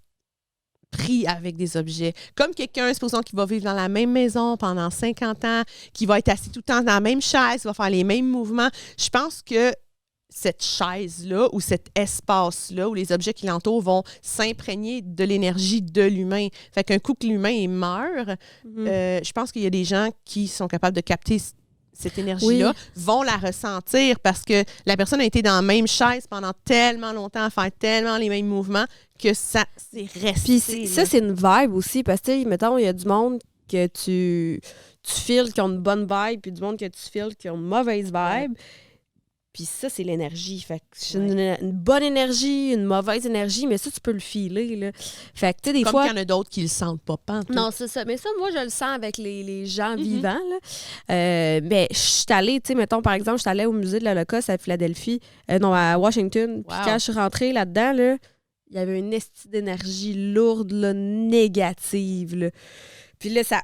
pris avec des objets. Comme quelqu'un, supposons, qui va vivre dans la même maison pendant 50 ans, qui va être assis tout le temps dans la même chaise, qui va faire les mêmes mouvements. Je pense que cette chaise-là ou cet espace-là où les objets qui l'entourent vont s'imprégner de l'énergie de l'humain. Fait qu'un coup que l'humain meurt, je pense qu'il y a des gens qui sont capables de capter cette énergie-là, vont la ressentir parce que la personne a été dans la même chaise pendant tellement longtemps à faire tellement les mêmes mouvements que ça c'est resté. Puis ça, c'est une vibe aussi parce que, mettons, il y a du monde que tu files qui ont une bonne vibe puis du monde que tu files qui ont une mauvaise vibe. Ouais. Puis ça, c'est l'énergie. Fait que c'est une bonne énergie, une mauvaise énergie, mais ça, tu peux le filer, là. Fait que, tu sais, des fois... Comme qu'il y en a d'autres qui le sentent pas, Non, c'est ça. Mais ça, moi, je le sens avec les gens vivants, là. Mais je suis allée, tu sais, mettons, par exemple, je suis allée au musée de l'Holocauste à Philadelphie, à Washington. Puis quand je suis rentrée là-dedans, là, il y avait une estie d'énergie lourde, là, négative, là. Puis là, ça...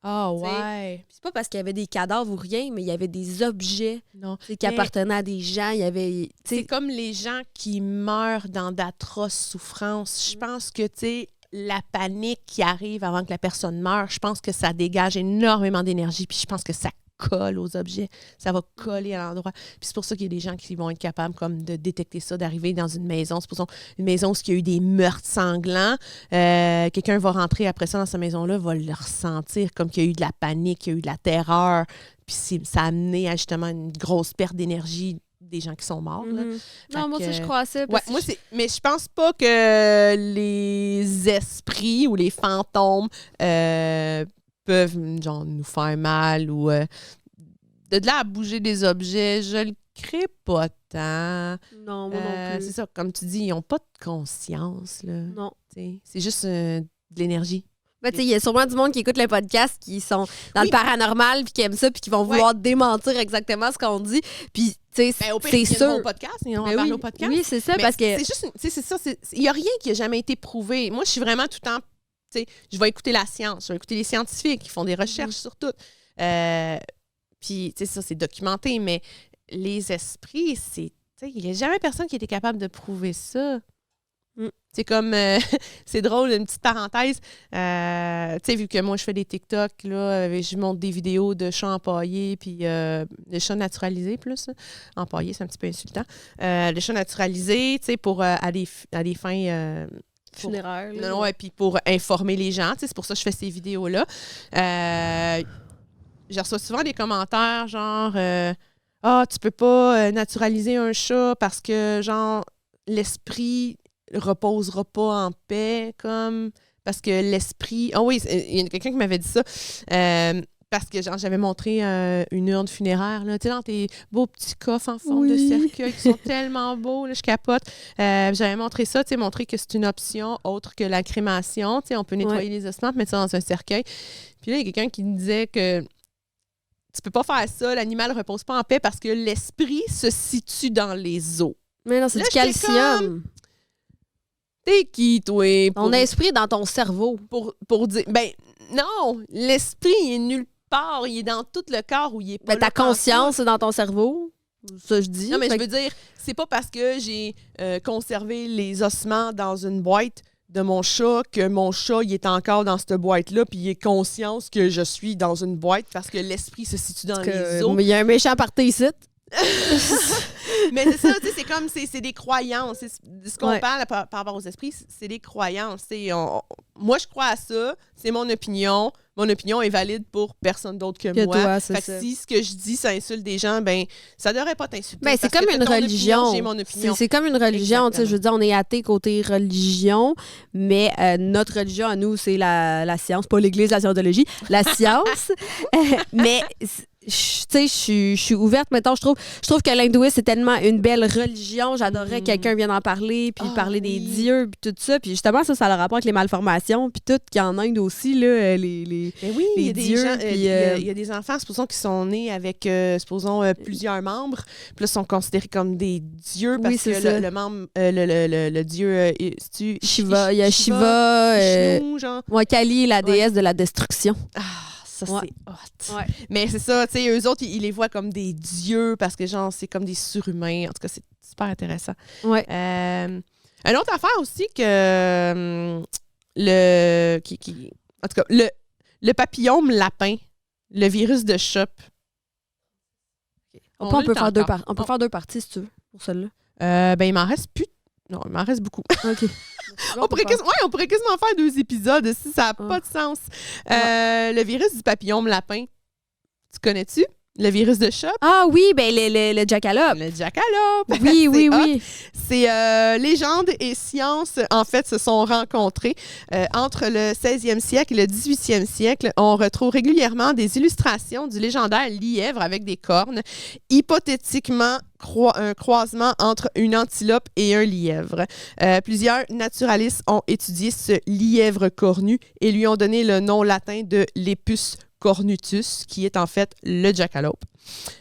Ah, ouais. C'est pas parce qu'il y avait des cadavres ou rien, mais il y avait des objets qui appartenaient à des gens. Il y avait, c'est comme les gens qui meurent dans d'atroces souffrances. Je pense que, tu sais, la panique qui arrive avant que la personne meure, je pense que ça dégage énormément d'énergie. Puis je pense que ça colle aux objets. Ça va coller à l'endroit. Puis c'est pour ça qu'il y a des gens qui vont être capables comme de détecter ça, d'arriver dans une maison. Supposons une maison où il y a eu des meurtres sanglants. Quelqu'un va rentrer après ça dans cette maison-là, va le ressentir comme qu'il y a eu de la panique, qu'il y a eu de la terreur. Puis ça a amené à justement une grosse perte d'énergie des gens qui sont morts. Là. Non, moi aussi, je crois à ça. Mais je pense pas que les esprits ou les fantômes peuvent genre, nous faire mal ou de là à bouger des objets, je le crée pas tant. Non, moi non plus. C'est ça, comme tu dis, ils n'ont pas de conscience. Là. Non. C'est juste de l'énergie. Ben, il y a sûrement du monde qui écoute le podcast qui sont dans le paranormal puis qui aiment ça puis qui vont vouloir démentir exactement ce qu'on dit. Puis, tu sais, c'est sûr. Au podcast, ils en parlent au podcast. Oui, c'est ça, parce que... C'est juste, c'est ça, il n'y a rien qui n'a jamais été prouvé. Moi, je suis vraiment tout le temps, je vais écouter la science, je vais écouter les scientifiques qui font des recherches sur tout. Puis, tu sais, ça, c'est documenté, mais les esprits, il n'y a jamais personne qui a été capable de prouver ça. C'est comme, c'est drôle, une petite parenthèse. Tu sais, vu que moi, je fais des TikTok, là, je montre des vidéos de chats empaillés, puis de chats naturalisés plus. Empaillés, c'est un petit peu insultant. Les chats naturalisés, tu sais, pour à des fins funéraire. Non, ouais, puis pour informer les gens. C'est pour ça que je fais ces vidéos-là. Je reçois souvent des commentaires genre tu peux pas naturaliser un chat parce que genre l'esprit reposera pas en paix comme parce que l'esprit. Ah oui, il y a quelqu'un qui m'avait dit ça. Parce que genre, j'avais montré une urne funéraire, là, tu sais, dans tes beaux petits coffres en forme de cercueil qui sont tellement beaux, là, je capote. J'avais montré ça, tu sais, montrer que c'est une option autre que la crémation. Tu sais, on peut nettoyer les ossements, mettre ça dans un cercueil. Puis là, il y a quelqu'un qui me disait que tu peux pas faire ça, l'animal ne repose pas en paix parce que l'esprit se situe dans les os. Mais non, c'est du calcium. T'es qui, toi? Ton esprit est dans ton cerveau. Pour dire. Ben, non! L'esprit, il est nulle part. Il est dans tout le corps où il est pas. Ben, ta conscience est dans ton cerveau. Ça, je dis. Non, mais je veux dire, c'est pas parce que j'ai conservé les ossements dans une boîte de mon chat que mon chat, il est encore dans cette boîte-là, puis il est conscient que je suis dans une boîte parce que l'esprit se situe dans les os. Il y a un méchant party ici. Mais c'est ça, tu sais, c'est comme, c'est des croyances. Ce qu'on parle par rapport aux esprits, c'est des croyances. Moi, je crois à ça, c'est mon opinion. Mon opinion est valide pour personne d'autre que moi. Toi, fait que si ce que je dis, ça insulte des gens, ben ça devrait pas t'insulter. Ben, c'est comme une religion. J'ai mon opinion. C'est comme une religion. Je veux dire, on est athée côté religion, mais notre religion à nous, c'est la science, pas l'Église, la scientologie, la science. Mais tu sais, je suis ouverte. Mettons, je trouve que l'hindouisme, c'est tellement une belle religion. J'adorerais que quelqu'un vienne en parler, puis parler des dieux, puis tout ça. Puis justement, ça a le rapport avec les malformations, puis tout, qu'il y a en Inde aussi, là, les dieux. Il y a des enfants, supposons, qui sont nés avec, plusieurs membres. Puis là, sont considérés comme des dieux parce que le membre, le dieu, Shiva. Il y a Shiva. Vishnu, genre. Ouais, Kali, la déesse de la destruction. Ça, c'est hot. Ouais. Mais c'est ça, tu sais, eux autres, ils les voient comme des dieux parce que, genre, c'est comme des surhumains. En tout cas, c'est super intéressant. Ouais. Une autre affaire aussi que en tout cas, le papillome lapin, le virus de CHOP. On peut faire deux parties, si tu veux, pour celle-là. Ben, il m'en reste plus. Non, il m'en reste beaucoup. OK. On pourrait quasiment faire 2 épisodes si ça n'a pas de sens. Le virus du papillome lapin, tu connais-tu? Le virus de CHOP? Ah oui, ben le jackalope. Le jackalope! Oui. C'est légende et science, en fait, se sont rencontrés. Entre le 16e siècle et le 18e siècle, on retrouve régulièrement des illustrations du légendaire lièvre avec des cornes, hypothétiquement un croisement entre une antilope et un lièvre. Plusieurs naturalistes ont étudié ce lièvre cornu et lui ont donné le nom latin de Lepus cornutus, qui est en fait le jackalope.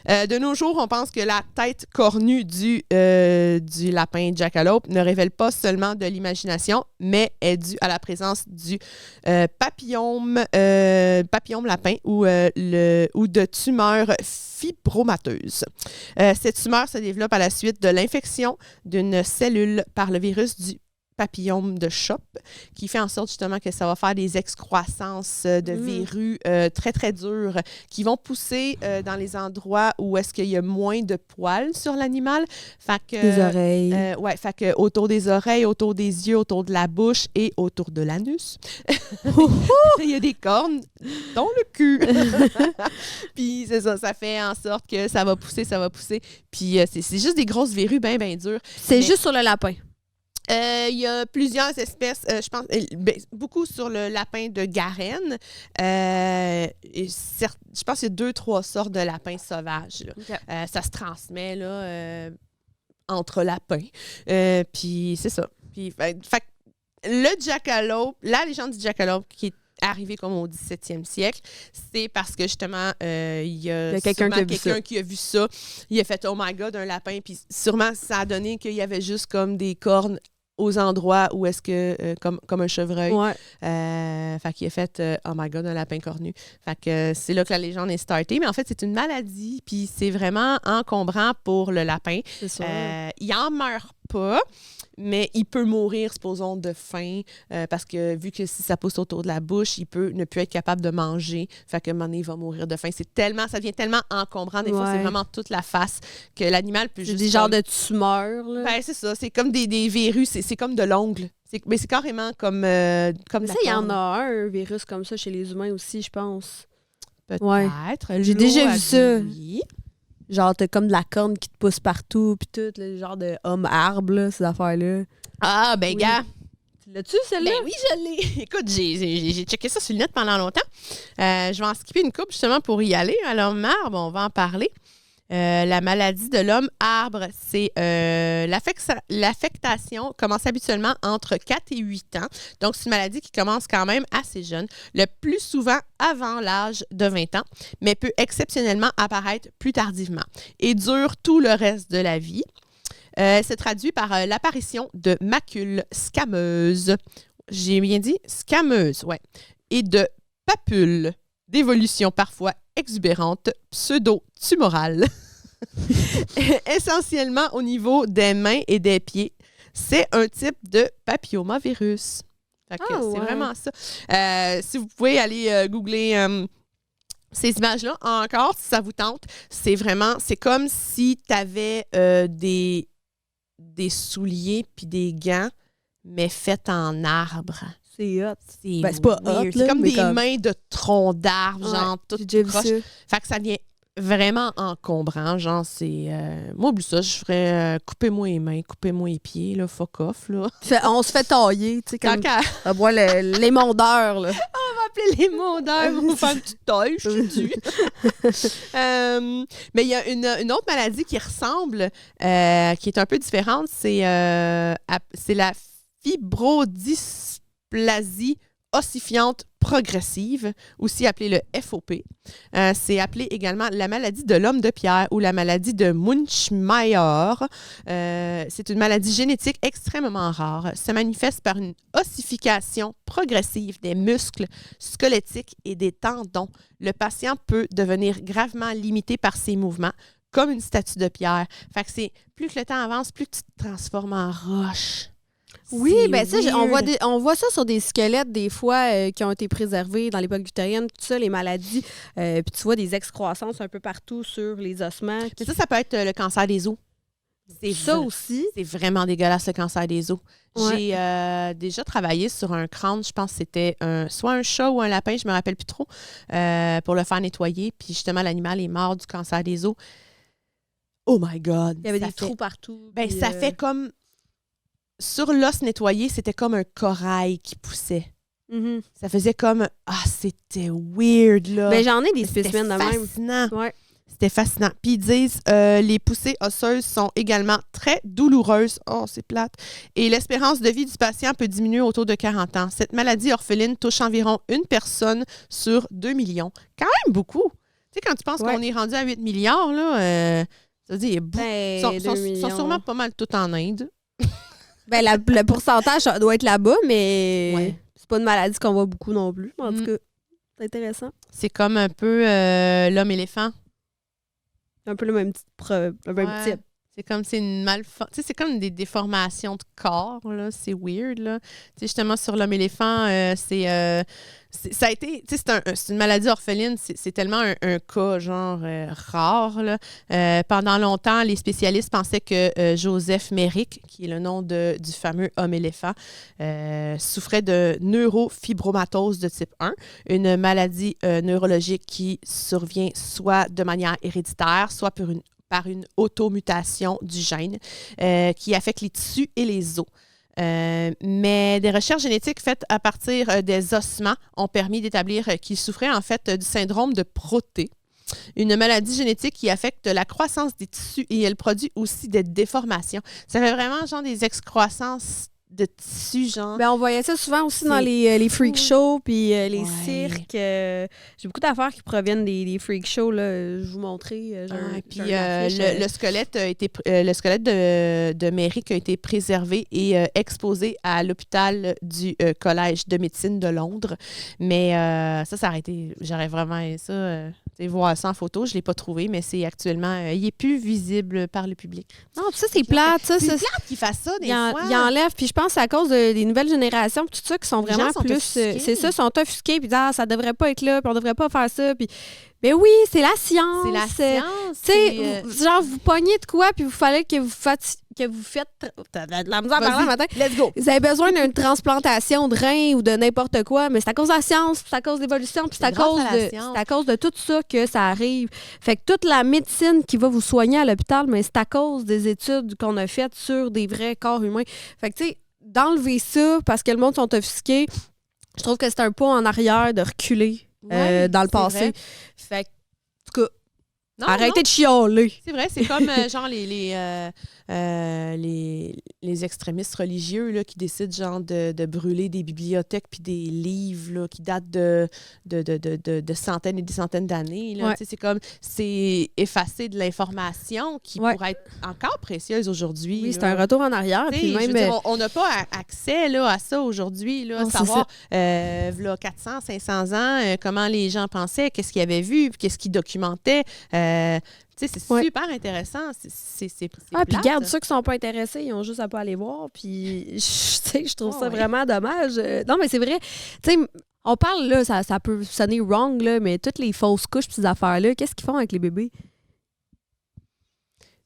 De nos jours, on pense que la tête cornue du lapin jackalope ne révèle pas seulement de l'imagination, mais est due à la présence du papillome lapin ou de tumeurs fibromateuses. Cette tumeur se développe à la suite de l'infection d'une cellule par le virus du papillome de CHOP, qui fait en sorte justement que ça va faire des excroissances de verrues très, très dures qui vont pousser dans les endroits où est-ce qu'il y a moins de poils sur l'animal. Fait que, les oreilles. Fait que autour des oreilles, autour des yeux, autour de la bouche et autour de l'anus. Il y a des cornes dans le cul. Puis c'est ça, ça fait en sorte que ça va pousser. Puis c'est juste des grosses verrues bien, bien dures. C'est juste sur le lapin. Il y a plusieurs espèces, je pense, beaucoup sur le lapin de Garenne. Je pense qu'il y a 2-3 sortes de lapins sauvages. Là. Okay. Ça se transmet là, entre lapins. Puis c'est ça. Puis, le jackalope, la légende du jackalope qui est arrivé comme au 17e siècle, c'est parce que justement, il y a quelqu'un qui a vu ça. Il a fait « Oh my God », un lapin. Puis sûrement, ça a donné qu'il y avait juste comme des cornes aux endroits où est-ce que, comme un chevreuil. Ouais. Fait qu'il a fait « Oh my God », un lapin cornu. Fait que c'est là que la légende est startée. Mais en fait, c'est une maladie. Puis c'est vraiment encombrant pour le lapin. C'est sûr. Il en meurt pas. Mais il peut mourir, supposons, de faim, parce que vu que si ça pousse autour de la bouche, il peut ne plus être capable de manger. Fait qu'à un moment donné, il va mourir de faim. Ça devient tellement encombrant. Des fois, c'est vraiment toute la face que l'animal peut juste... des genres de tumeurs, là. Ben, c'est ça. C'est comme des verrues. C'est comme de l'ongle. C'est carrément comme Mais la ça, il y en corne. a un virus comme ça chez les humains aussi, je pense. Peut-être. J'ai L'eau déjà a vu dit ça. oui. Genre, t'as comme de la corne qui te pousse partout, puis tout, le genre de homme-arbre, là, ces affaires-là. Ah, ben, Oui. gars. Tu l'as-tu, celle-là? Ben oui, je l'ai. Écoute, j'ai checké ça sur le net pendant longtemps. Je vais en skipper une coupe justement pour y aller. Alors, marbre, on va en parler. La maladie de l'homme arbre, c'est l'affectation commence habituellement entre 4 et 8 ans. Donc, c'est une maladie qui commence quand même assez jeune, le plus souvent avant l'âge de 20 ans, mais peut exceptionnellement apparaître plus tardivement et dure tout le reste de la vie. C'est traduit par l'apparition de macules scameuses. J'ai bien dit scameuses, ouais. Et de papules d'évolution parfois exubérante, pseudo-tumorale. Essentiellement au niveau des mains et des pieds. C'est un type de papillomavirus. Fait que c'est vraiment ça. Si vous pouvez aller googler ces images-là, encore, si ça vous tente, c'est comme si tu avais des souliers puis des gants, mais faits en arbre. C'est hot. C'est pas weird. hot, C'est là, comme mais des mains de troncs d'arbres, genre tout j'ai déjà vu croche. ça. Fait que ça devient vraiment encombrant. Genre, c'est... moi, oublie ça, je ferais coupez-moi les mains, coupez-moi les pieds, là, fuck off, là. On se fait tailler, tu sais, comme Tant à boire les mondeurs, là. appeler les mondeurs pour faire une petite taille, je te dis. Mais il y a une autre maladie qui ressemble, qui est un peu différente, c'est la fibrodysplasie ossifiante progressive, aussi appelée le FOP. C'est appelé également la maladie de l'homme de pierre ou la maladie de Munchmeyer. C'est une maladie génétique extrêmement rare. Se manifeste par une ossification progressive des muscles squelettiques et des tendons. Le patient peut devenir gravement limité par ses mouvements, comme une statue de pierre. Fait que c'est plus que le temps avance, plus que tu te transformes en roche. Oui, C'est ben ça, weird. on voit ça sur des squelettes des fois qui ont été préservés dans l'époque victorienne, tout ça, les maladies. Puis tu vois des excroissances un peu partout sur les ossements. Mais ça peut être le cancer des os. C'est Ça aussi. C'est vraiment dégueulasse, le cancer des os. Ouais. J'ai déjà travaillé sur un crâne, je pense que c'était soit un chat ou un lapin, je me rappelle plus trop, pour le faire nettoyer. Puis justement, l'animal est mort du cancer des os. Oh my God! Il y avait des trous partout. Ben, puis, ça fait comme... Sur l'os nettoyé, c'était comme un corail qui poussait. mhm. Ça faisait comme... Ah, c'était weird, là. Ben, j'en ai des C'était spécimens de même. fascinant. Ouais. C'était fascinant. Puis ils disent, les poussées osseuses sont également très douloureuses. Oh, c'est plate. Et l'espérance de vie du patient peut diminuer autour de 40 ans. Cette maladie orpheline touche environ une personne sur 2 millions. Quand même beaucoup. Tu sais, quand tu penses qu'on est rendu à 8 milliards, là, ça veut dire, il y a beaucoup. Ben, Ils sont sûrement pas mal tout en Inde. Ben, le pourcentage ça doit être là-bas, mais Ouais. c'est pas une maladie qu'on voit beaucoup non plus. En tout cas, c'est intéressant. C'est comme un peu l'homme-éléphant. Un peu le même Ouais. type. C'est comme c'est une c'est comme des déformations de corps, là. C'est weird, là. Tu sais, justement, sur l'homme-éléphant, ça a été... Tu sais, c'est une maladie orpheline. C'est tellement un cas, genre, rare, là. Pendant longtemps, les spécialistes pensaient que Joseph Merrick, qui est le nom du fameux homme-éléphant, souffrait de neurofibromatose de type 1, une maladie neurologique qui survient soit de manière héréditaire, soit par une automutation du gène qui affecte les tissus et les os. Mais des recherches génétiques faites à partir des ossements ont permis d'établir qu'il souffrait en fait du syndrome de Proté, une maladie génétique qui affecte la croissance des tissus et elle produit aussi des déformations. Ça fait vraiment genre des excroissances de tissus, genre. Ben, on voyait ça souvent aussi dans C'est les freak fou. shows puis les Ouais. cirques. J'ai beaucoup d'affaires qui proviennent des freak shows. Là. Je vous montrer. Puis le squelette le squelette de Merrick a été préservé et exposé à l'hôpital du Collège de médecine de Londres. Mais ça a été... J'aurais vraiment aimé ça, voir ça en photo. Je ne l'ai pas trouvé, mais c'est actuellement... il n'est plus visible par le public. Non, puis ça, c'est plate. Ça, C'est plate qu'il fasse ça, des fois. Il enlève. Puis je pense que c'est à cause des nouvelles générations, puis tout ça, qui sont Les vraiment gens sont plus. offusqués. C'est ça, sont offusqués, puis ça devrait pas être là, puis on devrait pas faire ça. Puis Mais oui, c'est la science. C'est la science. Tu sais, genre, vous pognez de quoi, puis vous fallait que vous faites... T'as de la misère à parler matin. Let's go. Vous avez besoin d'une transplantation de rein ou de n'importe quoi, mais c'est à cause de la science, puis c'est à cause de l'évolution, puis c'est à cause de tout ça que ça arrive. Fait que toute la médecine qui va vous soigner à l'hôpital, mais c'est à cause des études qu'on a faites sur des vrais corps humains. Fait que, tu sais, d'enlever ça parce que le monde sont offusqués, je trouve que c'est un pas en arrière de reculer dans le passé. Vrai. Fait que, en tout cas, arrêtez de chialer. C'est vrai, c'est comme genre les extrémistes religieux là, qui décident genre de brûler des bibliothèques puis des livres là, qui datent de centaines et des centaines d'années. Là. C'est comme, c'est effacer de l'information qui pourrait être encore précieuse aujourd'hui. Oui, c'est un retour en arrière. Puis même, on n'a pas accès là, à ça aujourd'hui. Là, savoir, là, 400, 500 ans, comment les gens pensaient, qu'est-ce qu'ils avaient vu, qu'est-ce qu'ils documentaient. C'est super intéressant. C'est puis garde ceux qui sont pas intéressés, ils ont juste à pas aller voir. Puis, je trouve ça vraiment dommage. Non, mais c'est vrai. Tu sais, on parle, là, ça peut sonner wrong, là, mais toutes les fausses couches et ces affaires-là, qu'est-ce qu'ils font avec les bébés?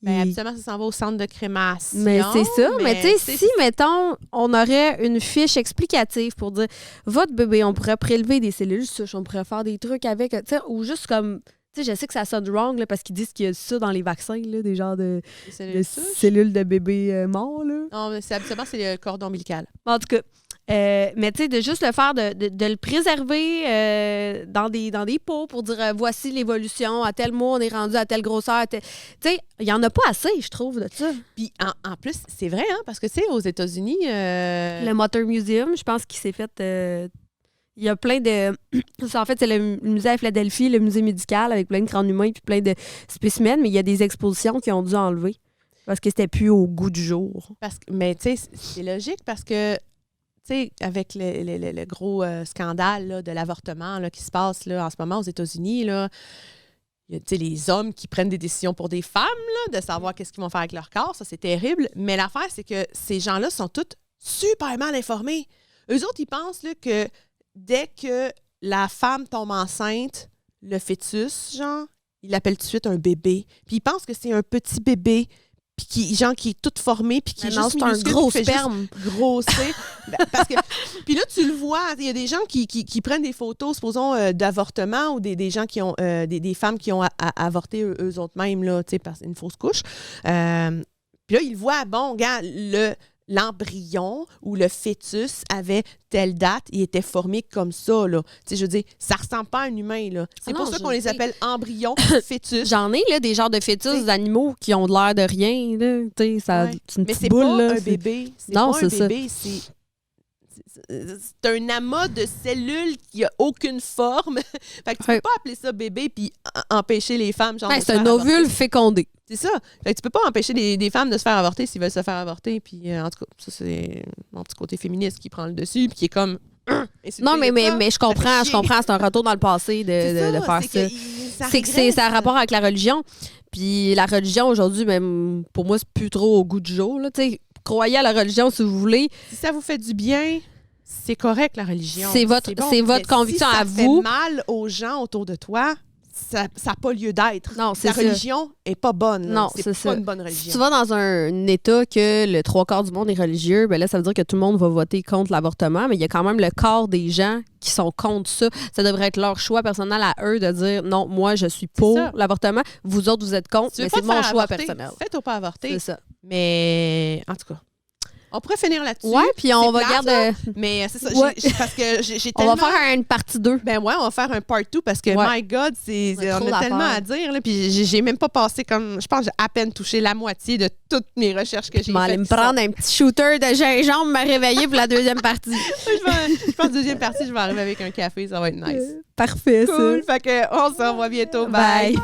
Habituellement, ça s'en va au centre de crémation. Mais c'est ça. Mais tu sais, si, mettons, on aurait une fiche explicative pour dire votre bébé, on pourrait prélever des cellules souches, on pourrait faire des trucs avec, ou juste comme... Tu sais, je sais que ça sonne wrong là, parce qu'ils disent qu'il y a ça dans les vaccins, là, des genres de cellules de bébés morts. Là. Non, mais habituellement, c'est le cordon ombilical. En tout cas, mais tu sais, de juste le faire, de le préserver dans des pots pour dire voici l'évolution, à tel mois, on est rendu à telle grosseur. Tu sais, il n'y en a pas assez, je trouve, de ça. Puis en plus, c'est vrai, hein, parce que tu sais, aux États-Unis... Le Motor Museum, je pense qu'il s'est fait... Il y a plein de... En fait, c'est le musée à Philadelphie, le musée médical, avec plein de crânes humains puis plein de spécimens, mais il y a des expositions qui ont dû enlever parce que c'était plus au goût du jour. Mais tu sais, c'est logique parce que, tu sais, avec le gros scandale là, de l'avortement là, qui se passe là, en ce moment aux États-Unis, là, il y a les hommes qui prennent des décisions pour des femmes, là, de savoir qu'est-ce qu'ils vont faire avec leur corps. Ça, c'est terrible. Mais l'affaire, c'est que ces gens-là sont tous super mal informés. Eux autres, ils pensent là, que dès que la femme tombe enceinte, le fœtus, genre, il l'appelle tout de suite un bébé. Puis il pense que c'est un petit bébé, puis qui est tout formé, puis qui est juste minuscule, un gros sperme. Grossir. Puis là, tu le vois, il y a des gens qui prennent des photos, supposons, d'avortement, ou des gens qui ont, des femmes qui ont avorté eux autres mêmes, là, tu sais, par une fausse couche. Puis là, ils voient, bon, regarde, l'embryon ou le fœtus avait telle date, il était formé comme ça, là. Tu sais, je veux dire, ça ressemble pas à un humain, là. C'est pour ça qu'on les appelle embryons, fœtus. J'en ai, là, des genres de fœtus d'animaux qui ont de l'air de rien, là. Tu sais, c'est une petite boule, là. Mais c'est pas un bébé. C'est un bébé, c'est un amas de cellules qui a aucune forme. Fait que tu peux pas appeler ça bébé puis empêcher les femmes, genre, c'est un ovule fécondé. C'est ça. Fait que tu peux pas empêcher des femmes de se faire avorter s'ils veulent se faire avorter. Puis, en tout cas, ça, c'est mon petit côté féministe qui prend le dessus puis qui est comme... Non, mais je comprends. C'est un retour dans le passé de faire ça. C'est que ça a rapport avec la religion. Puis la religion, aujourd'hui, même pour moi, c'est plus trop au goût du jour. Là. Croyez à la religion si vous voulez. Si ça vous fait du bien... C'est correct, la religion. C'est votre conviction à vous. Si ça fait mal aux gens autour de toi, ça n'a pas lieu d'être. Non, c'est la ça. religion n'est pas bonne. Non, c'est pas une bonne religion. Si tu vas dans un État que le 3/4 du monde est religieux, ben là, ça veut dire que tout le monde va voter contre l'avortement, mais il y a quand même le quart des gens qui sont contre ça. Ça devrait être leur choix personnel à eux de dire non, moi, je suis pour l'avortement. Vous autres, vous êtes contre, mais c'est mon choix personnel. Faites-au pas avorter. C'est ça. Mais, en tout cas... On pourrait finir là-dessus. Ouais, puis on va garder. Mais c'est ça, parce que j'ai tellement... On va faire une partie 2. Ben ouais, on va faire un part 2 parce que, my God, on a tellement à dire. Là, puis j'ai même pas passé comme... Je pense que j'ai à peine touché la moitié de toutes mes recherches que j'ai faites. Je vais aller me prendre un petit shooter de gingembre, me réveiller pour la deuxième partie. Je pense que deuxième partie, je vais arriver avec un café. Ça va être nice. Parfait, cool. Ça. Fait qu'on se revoit bientôt. Bye.